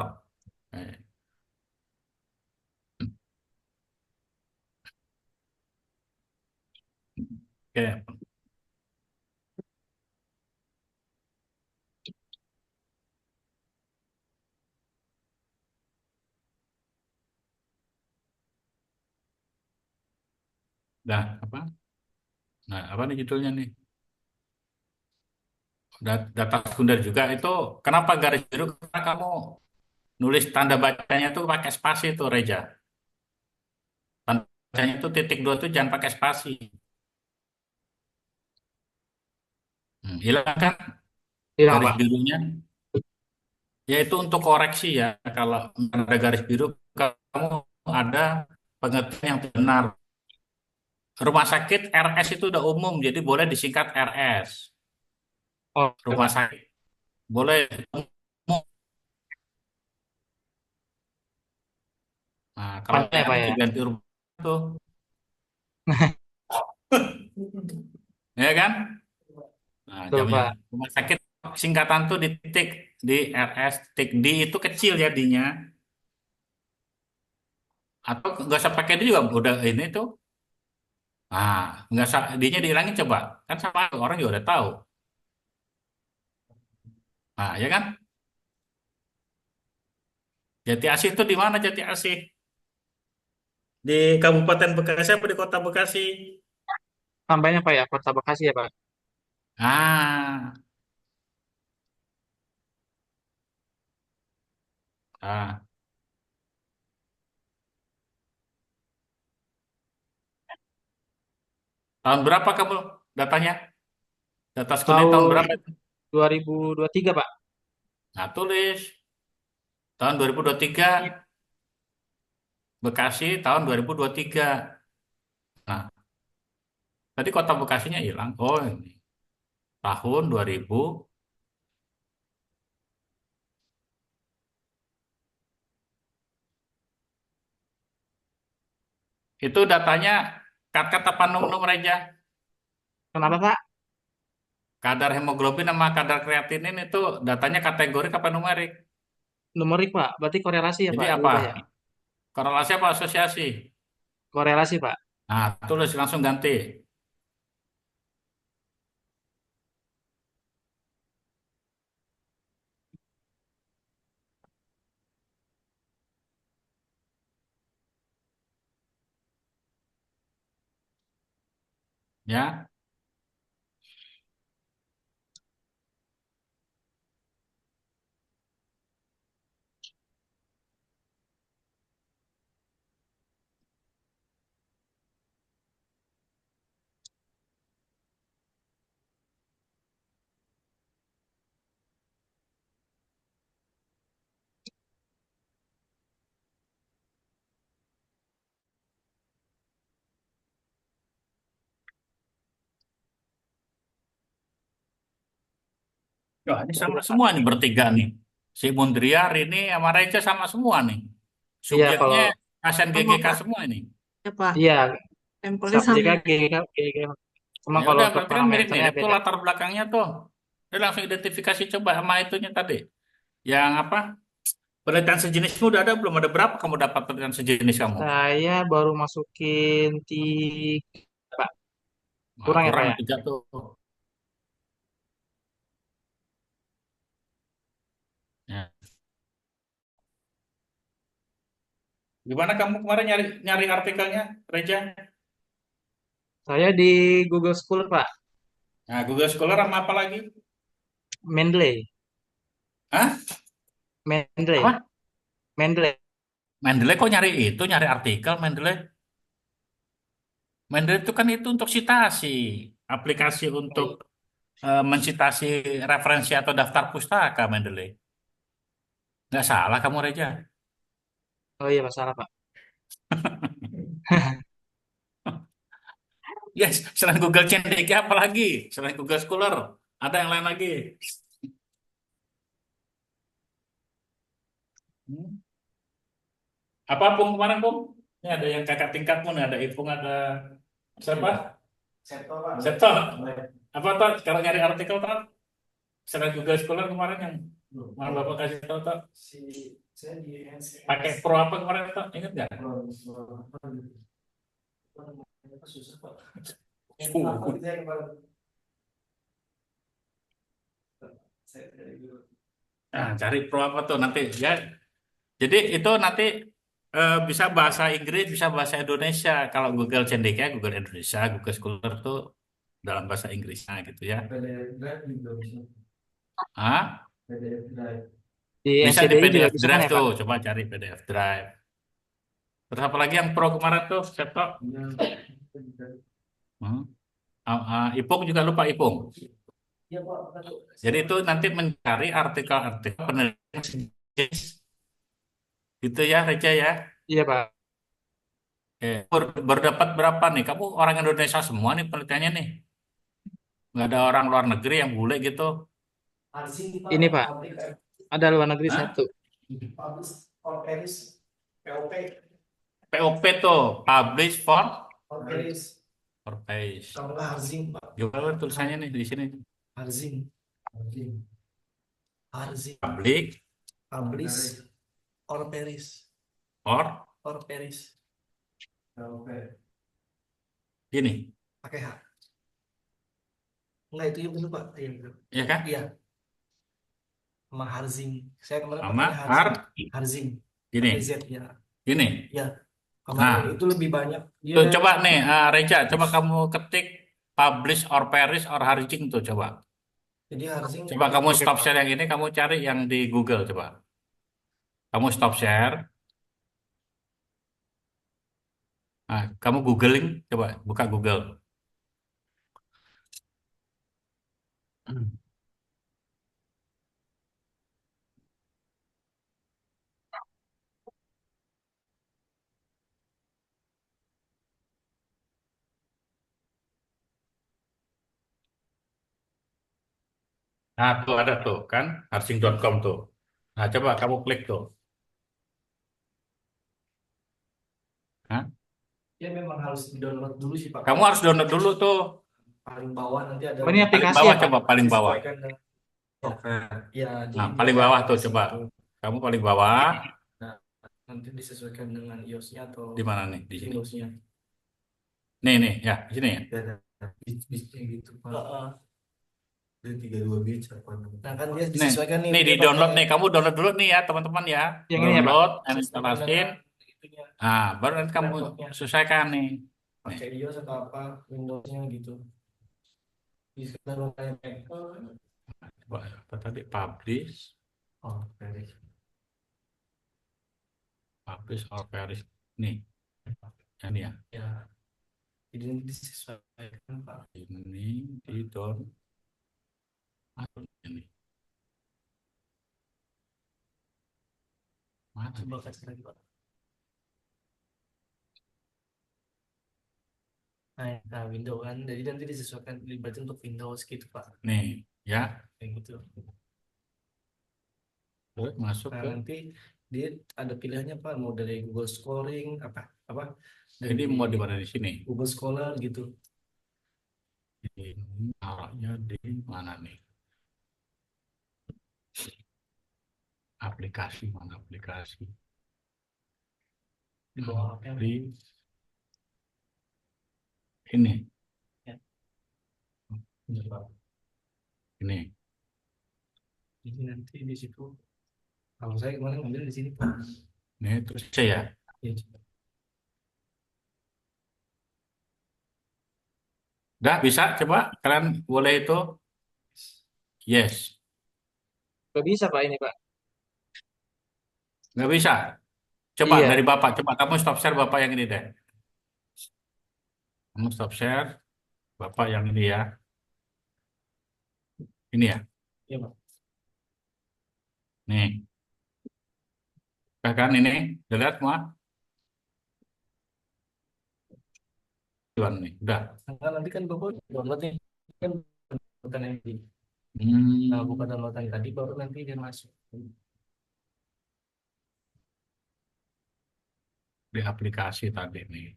Eh, Oke. Nah, apa? Nah, apa nih judulnya nih? Data sekunder juga itu kenapa garis biru? Karena kamu nulis tanda bacanya tuh pakai spasi tuh, Reja. Tanda bacanya tuh titik dua tuh jangan pakai spasi. Hilang kan Hilang, garis Pak. birunya? Ya itu untuk koreksi ya. Kalau ada garis biru, kamu ada pengertian yang benar. Rumah sakit RS itu udah umum, jadi boleh disingkat RS. Oh, ya, Rumah Pak. sakit boleh umum. Nah, kalau Panjang ya, TR Pak ya. diganti rumah tuh, ya kan? Nah, Betul, jamnya Pak. rumah sakit singkatan tuh di titik di RS titik D itu kecil ya D-nya. Atau nggak usah pakai D juga udah ini tuh. Nah, nggak usah D-nya dihilangin coba. Kan sama orang juga udah tahu. Nah, ya kan? Jati Asih itu di mana Jati Asih? Di Kabupaten Bekasi apa di Kota Bekasi? Tambahnya, Pak ya. Kota Bekasi ya, Pak. Ah, ah. Tahun berapa kamu datanya? Data sekolahnya tahun Tahun berapa? 2023, Pak. Nah, tulis tahun 2023 Bekasi tahun 2023. Nah, tadi Kota Bekasinya hilang. Oh, ini tahun 2000. Itu datanya kat-kat apa num-num Reja? Kenapa, Pak? Kadar hemoglobin sama kadar kreatinin itu datanya kategorik apa numerik? Numerik, Pak. Berarti korelasi ya, Jadi Pak. apa? Diubah ya. Korelasi apa asosiasi? Korelasi, Pak. Nah, tulis langsung ganti. Ya. Wah, ini sama Udah, Pak. semua nih bertiga nih. Si Mundriar ini sama Reja sama semua nih. Iya, Subjeknya kalau ASN Sama GGK Pak. semua ini. Ya Pak. iya, Sampelnya subjek sama. GG. Cuma Ya kalau udah, untuk berarti kan parameternya mirip-mirip tuh beda. latar belakangnya tuh. Udah langsung identifikasi coba sama itunya tadi. Yang apa? Penelitian sejenismu udah ada belum? Ada berapa kamu dapat penelitian sejenis kamu? Saya baru masukin 3, Pak. Wah, Kurang ya, Pak kurang ya? tiga tuh. Ya. Gimana kamu kemarin nyari nyari artikelnya, Reja? Saya di Google Scholar, Pak. Nah, Google Scholar sama apa lagi? Mendeley. Hah? Mendeley. Apa? Mendeley. Mendeley kok nyari itu, nyari artikel Mendeley? Mendeley itu kan itu untuk citasi, aplikasi untuk mensitasi referensi atau daftar pustaka Mendeley. Nggak salah kamu Reja. Oh iya, masalah, Pak. Yes, selain Google CNDK apa lagi? Selain Google Scholar, ada yang lain lagi. Hmm. Apa Pung kemarin Pung? Ini ada yang kakak tingkatmu nih, ada Ipung, ada siapa? Seto. Apa tuh? Kalau nyari artikel tuh, selain Google Scholar kemarin yang mana Bapak kasih tahu tuh? Pakai Pro apa kemarin tuh? Ingat nggak? Nah, cari Pro apa tuh nanti ya. Jadi itu nanti Bisa bahasa Inggris, bisa bahasa Indonesia. Kalau Google CNDK, Google Indonesia, Google Scholar tuh dalam bahasa Inggrisnya gitu ya. Ah, Di bisa di NCDI juga PDF bisa kan Drive ya, Pak? tuh, coba cari PDF Drive. Terus apa lagi yang Pro kemarin tuh, laptop? Hmm. Ipung juga lupa Ipung. Jadi itu nanti mencari artikel-artikel penelitian sejenis. Gitu ya, Reja ya. Iya, Pak. Berdapat berapa nih? Kamu orang Indonesia semua nih penelitiannya nih. Nggak ada orang luar negeri yang bule gitu. Ini, Pak. Ada luar negeri Hah? satu. POP tuh, publish for page. Gimana tulisannya nih di sini? Public or ini, ya kan? Sama ini, ini. Nah, tuh coba nih, Reja, coba kamu ketik publish or perish or Harjing tuh coba. Coba kamu Oke, stop Pak. share yang ini, kamu cari yang di Google coba. Kamu stop share. Nah, kamu googling, coba buka Google. Nah, tuh ada tuh kan, harsing.com tuh. Nah, coba kamu klik tuh. Hah? Kamu harus download dulu tuh. Oh, ini Paling aplikasi bawah ya, Pak? coba, paling bawah. Nah, paling bawah tuh coba. Kamu paling bawah. Di mana nih? Di sini. Nih, ya, di sini ya. Nih di download nih. Kamu download dulu nih ya, teman-teman ya. Yang ini ya, Pak? Download, installation. Nah, baru nanti kamu selesaikan nih. Nih. Apa tadi? Publish or perish. Nih, ini ya. Ini di download. Ini. Mana nih? Nih, ya. Terus masuk ke. Ini mau di mana di sini? Ini arahnya di mana nih? Aplikasi mana aplikasi? Di ini. Ini. Nih terus saya. Udah bisa coba kalian boleh itu? Yes. Nggak bisa, Pak, ini, Pak. Nggak bisa. Coba Iya. dari Bapak, coba kamu stop share Bapak yang ini deh. Kamu stop share Bapak yang ini ya. Ini ya. Nih. Udah kan ini? Udah lihat semua? Tuan nih. Udah. Di aplikasi tadi nih.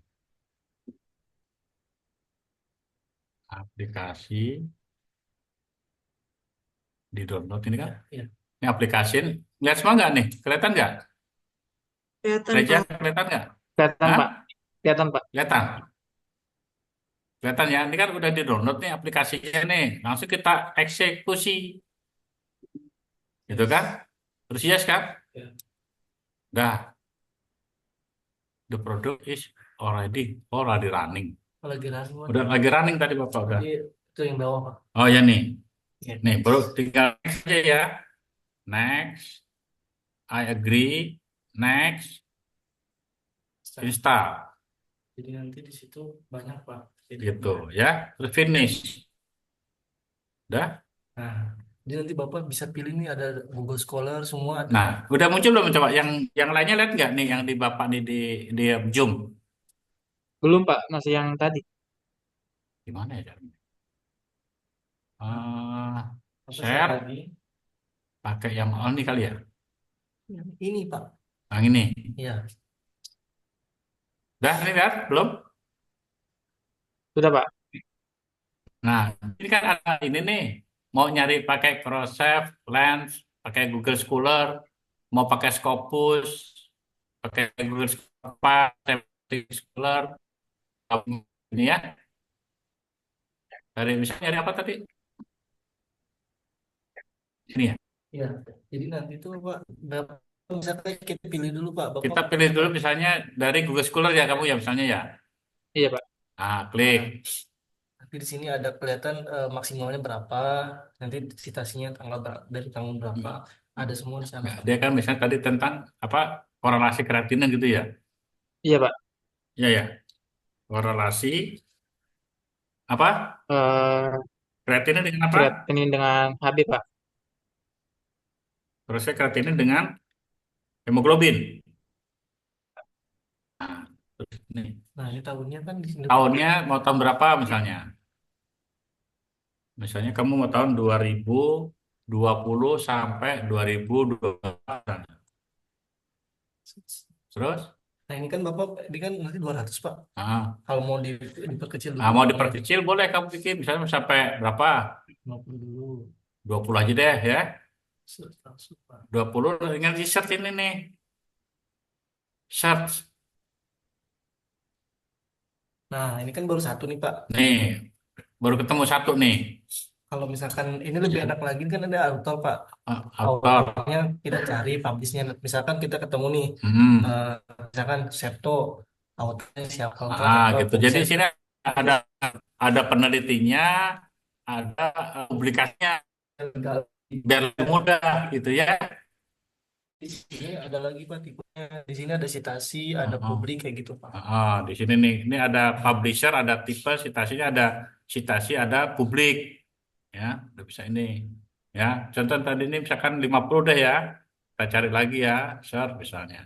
Aplikasi di download ini kan? Ini aplikasi. Lihat semua nggak nih? Kelihatan nggak? Kelihatan, Reja, Pak. kelihatan nggak? Kelihatan, Hah? Pak. Kelihatan, Pak. Kelihatan. Kelihatan ya, ini kan udah di download nih aplikasinya nih. Langsung kita eksekusi. Gitu kan? Terus yes kan? Dah. The product is already running. Lagi running, Pak. Udah lagi running tadi Bapak udah. Jadi itu yang bawah, Pak. Oh ya nih. Ya. Nih, baru tinggal next aja ya. Next. I agree. Next. Install. Jadi nanti di situ banyak, Pak. Jadi, Gitu ya. Terus finish. Udah? Nah, jadi nanti Bapak bisa pilih nih ada Google Scholar semua ada. Nah, udah muncul belum coba? Yang lainnya lihat nggak nih yang di Bapak nih di Zoom? Belum Pak, masih yang tadi. Gimana ya? Apa Share lagi? pakai yang ini kali ya. Ini, Pak. Yang ini. Iya. Udah, ini lihat belum? Sudah Pak. Nah, ini kan ada ini nih. Mau nyari pakai Crosshair, Lens, pakai Google Scholar, mau pakai Scopus, pakai Google Scholar, Scholar, ini ya. Dari misalnya nyari apa tadi? Ini ya. Iya. Jadi nanti tuh Pak, Bapak misalkan kita pilih dulu Pak. Bapak Kita pilih dulu misalnya dari Google Scholar ya kamu ya misalnya ya. Iya Pak. Klik. Nanti di sini ada kelihatan maksimalnya berapa, nanti citasinya tanggal dari tanggal berapa, ada semua di sana. Nah, dia kan misalnya tadi tentang apa korelasi kreatinin gitu ya. Iya Pak. Iya ya. Korelasi apa? Eh, Kreatinin dengan apa? Kreatinin dengan HB Pak. Korelasi kreatinin dengan hemoglobin. Nah, terus nih. Nah, ini tahunnya kan di sini. Tahunnya mau tahun berapa misalnya? Misalnya kamu mau tahun 2020 sampai 2024. Terus? Nah, ini kan Bapak, ini kan nanti 200 Pak. Ah, Kalau mau diperkecil dulu. mau diperkecil boleh kamu bikin misalnya sampai berapa? 50 dulu. 20 aja deh ya. Langsung, Pak. 20 dengan di search ini nih. Search. Nah, ini kan baru satu nih Pak. Nih, baru ketemu satu nih. Kalau misalkan ini lebih enak lagi kan ada author Pak. Author. Authornya kita cari publishnya. Misalkan kita ketemu nih, misalkan Septo, authornya siapa? Gitu. Jadi di sini ada penelitinya, ada publikasinya, biar lebih mudah gitu ya. Di sini ada lagi Pak tipenya. Di sini ada citasi, ada publik kayak gitu Pak. Di sini nih, ini ada publisher, ada tipe, citasinya ada citasi, ada publik, ya, udah bisa ini, ya. Contoh tadi ini misalkan 50 deh ya, kita cari lagi ya, search misalnya,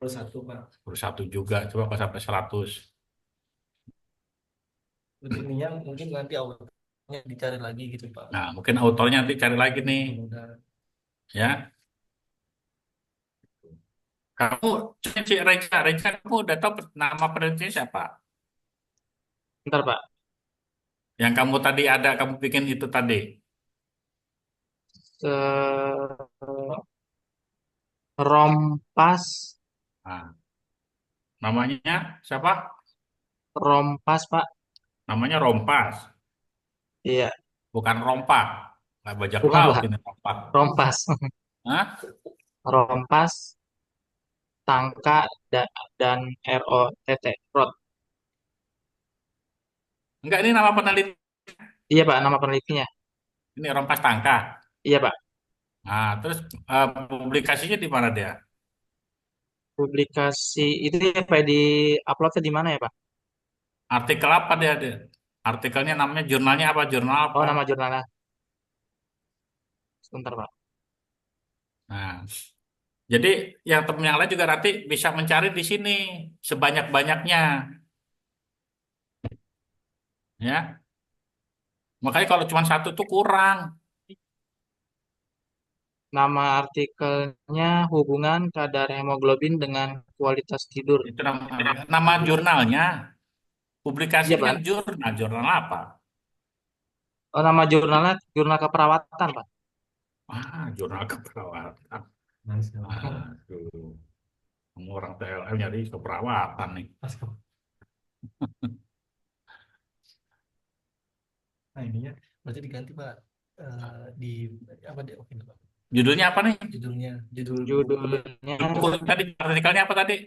Baru satu Pak. baru satu juga, coba kalau sampai 100. Ininya mungkin nanti autornya dicari lagi gitu Pak. Nah, mungkin autornya nanti cari lagi nih, ya. Kamu, Cik Reza, kamu udah tahu nama penelitinya siapa? Bentar Pak. Yang kamu tadi ada, kamu bikin itu tadi. Rompas. Nah, namanya siapa? Rompas Pak. Namanya Rompas, Iya. bukan rompak. Nggak bajak Bukan laut Pak. ini rompak. Rompas. Hah? Rompas, Tangka, dan ROTT. Rot. Enggak, ini nama peneliti. Iya Pak, nama penelitinya. Ini Rompas Tangka. Iya Pak. Nah, terus publikasinya di mana dia? Publikasi itu ya Pak di uploadnya di mana ya Pak? Artikel apa dia? Artikelnya namanya jurnalnya apa? Jurnal apa? Oh, nama jurnalnya. Sebentar Pak. Nah, jadi temen yang lain juga nanti bisa mencari di sini sebanyak-banyaknya, ya. Makanya kalau cuma satu tuh kurang. Nama artikelnya hubungan kadar hemoglobin dengan kualitas tidur. Itu nama jurnalnya. Publikasi Iya kan Pak. jurnal apa? Oh, nama jurnalnya jurnal keperawatan Pak. Jurnal keperawatan. Aduh, kamu orang TLM nyari keperawatan nih. Nah, ininya berarti diganti Pak. Di apa deh? Oke Pak. Judulnya apa nih? Judul Judulnya Buku tadi artikelnya apa tadi?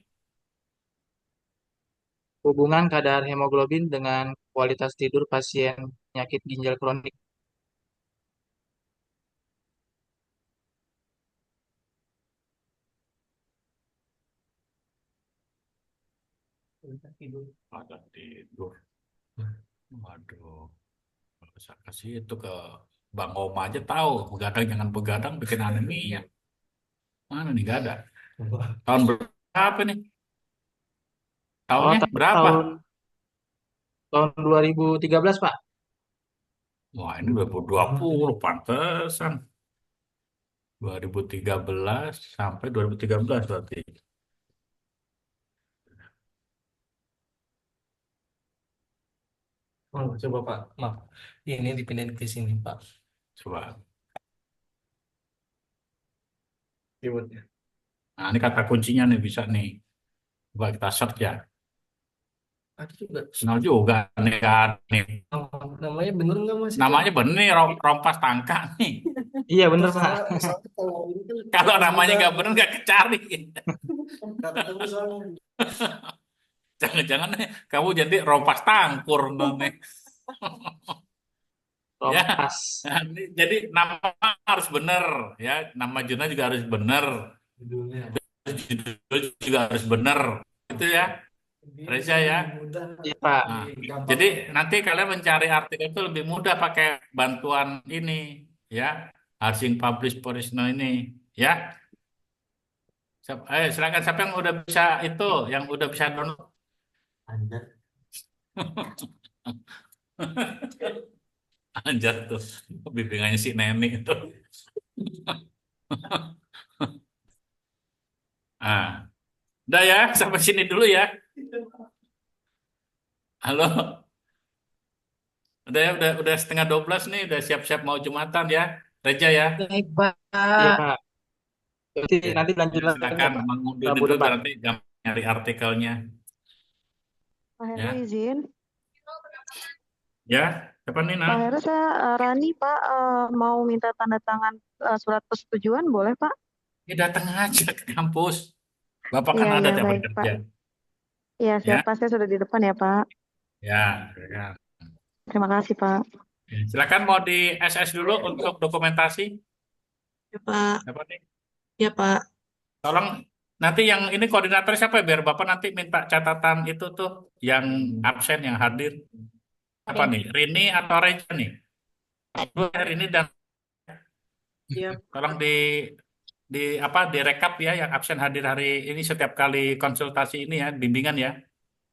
hubungan kadar hemoglobin dengan kualitas tidur pasien penyakit ginjal kronik. Ada tidur. Waduh, kalau saya kasih itu ke Bang Oma aja tahu, begadang jangan begadang bikin anemia. Mana nih gak ada. Tahun berapa nih? Oh, Tahunnya berapa? tahun 2013, Pak. Wah, ini 2020, pantesan. 2013 sampai 2013 berarti. Oh, coba Pak, maaf. Ini dipindahin ke sini Pak. Coba. Keywordnya. Nah, ini kata kuncinya nih bisa nih. Coba kita search ya. Ada juga. Kenal juga nih kan. Nih. Namanya bener nggak Mas? Namanya bener nih, rompas tangka nih. Iya bener, Terus Pak. kalau ini kan Kalau namanya nggak bener nggak kecari. nggak ketemu soalnya. Jangan-jangan nih kamu jadi rompas tangkur nih. Ya, Rompas. nah, jadi nama harus bener ya. Nama jurnal juga harus bener. Judulnya. Judul juga harus bener. Itu ya, Reza ya. Mudah. Iya, Pak. Nah, Gampang. jadi nanti kalian mencari artikel itu lebih mudah pakai bantuan ini ya, Harsing Publish Porisno ini ya. Silakan siapa yang udah bisa itu, yang udah bisa download. Anjir. Anjir tuh, bimbingannya si Neni itu. Ah, udah ya, sampai sini dulu ya. Halo, udah ya, udah setengah 12 nih, udah siap-siap mau Jumatan ya, Reja ya. Baik, Pak. Iya, Pak. Berarti Ya, nanti lanjut ya, lagi silakan nggak, Pak? mengunduh Rabu dulu depan. biar nanti gampang nyari artikelnya Pak Heru ya. izin. Ya, siapa nih Pak nah? Heru, saya Rani, Pak, mau minta tanda tangan surat persetujuan, boleh, Pak? Ya datang aja ke kampus. Bapak kan Iya, ada iya, tiap hari baik, Pak. kerja. Iya, siap, Ya, Pak. Saya sudah di depan ya, Pak. ya, ya. Terima kasih, Pak. Silakan mau di SS dulu untuk dokumentasi. Ya, Pak. Apa nih? Ya, Pak. Tolong nanti yang ini koordinator siapa ya? Biar Bapak nanti minta catatan itu tuh yang absen, yang hadir. Apa nih? Rini atau Reja nih? Dua, Rini dan Ya, tolong di apa direkap ya yang absen hadir hari ini setiap kali konsultasi ini ya, bimbingan ya.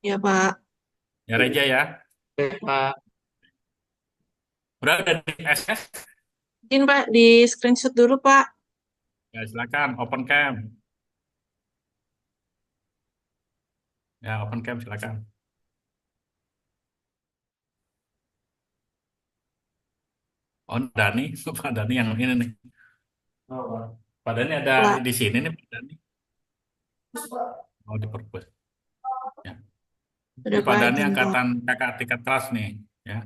ya, Pak. Ya Reja ya. Baik, Pak. Udah ada di SS? Izin, Pak, di screenshot dulu, Pak. Ya silakan open cam. Ya open cam silakan. Oh Dani, Pak Dani yang ini nih. Pak Dani ada Pak. di sini nih Pak Dani. Oh di perpus. Ya. Udah, Ini Pak Pak, Dani izin, Pak. angkatan kakak tingkat kelas nih. Ya.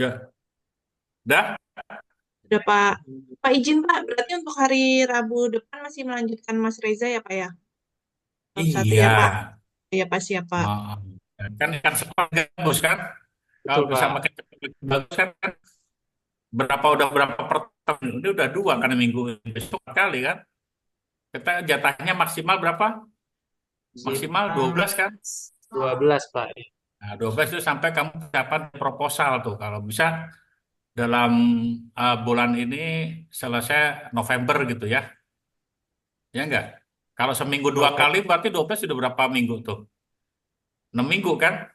Ya. Dah. Udah, Pak. Pak, izin, Pak. Berarti untuk hari Rabu depan masih melanjutkan Mas Reza ya, Pak, ya? Bab satu Iya. ya, Pak. Ya, Pak, siap, Pak. Oh, kan sempat bagus kan? Kalau Betul, bisa Pak. makin cepat lebih bagus kan? Udah berapa pertemuan? Ini udah dua kan minggu ini. Besok kali kan? Kita jatahnya maksimal berapa? Maksimal 12 kan? 12, Pak. Nah, 12 itu sampai kamu dapat proposal tuh. Kalau bisa dalam bulan ini selesai November gitu ya. Ya enggak? Kalau seminggu dua Oke. kali berarti 12 sudah berapa minggu tuh? 6 minggu kan?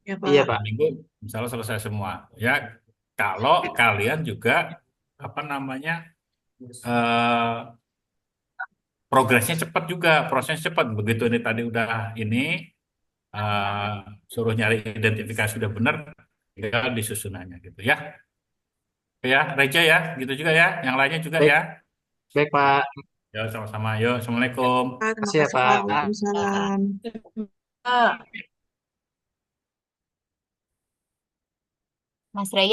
Ya, Iya, Pak. Pak. 6 minggu misalnya selesai semua. Ya, kalau kalian juga apa namanya eh, progresnya cepat juga, prosesnya cepat. Begitu ini tadi udah ini eh, suruh nyari identifikasi sudah benar, tinggal disusunannya gitu ya. Oke ya, Reja ya, gitu juga ya. Yang lainnya juga Baik, ya. baik, Pak. Ya, sama-sama. Yuk, Assalamualaikum. Pak, terima Kasih ya, kasih, Pak. Pak. Waalaikumsalam. Mas Raya.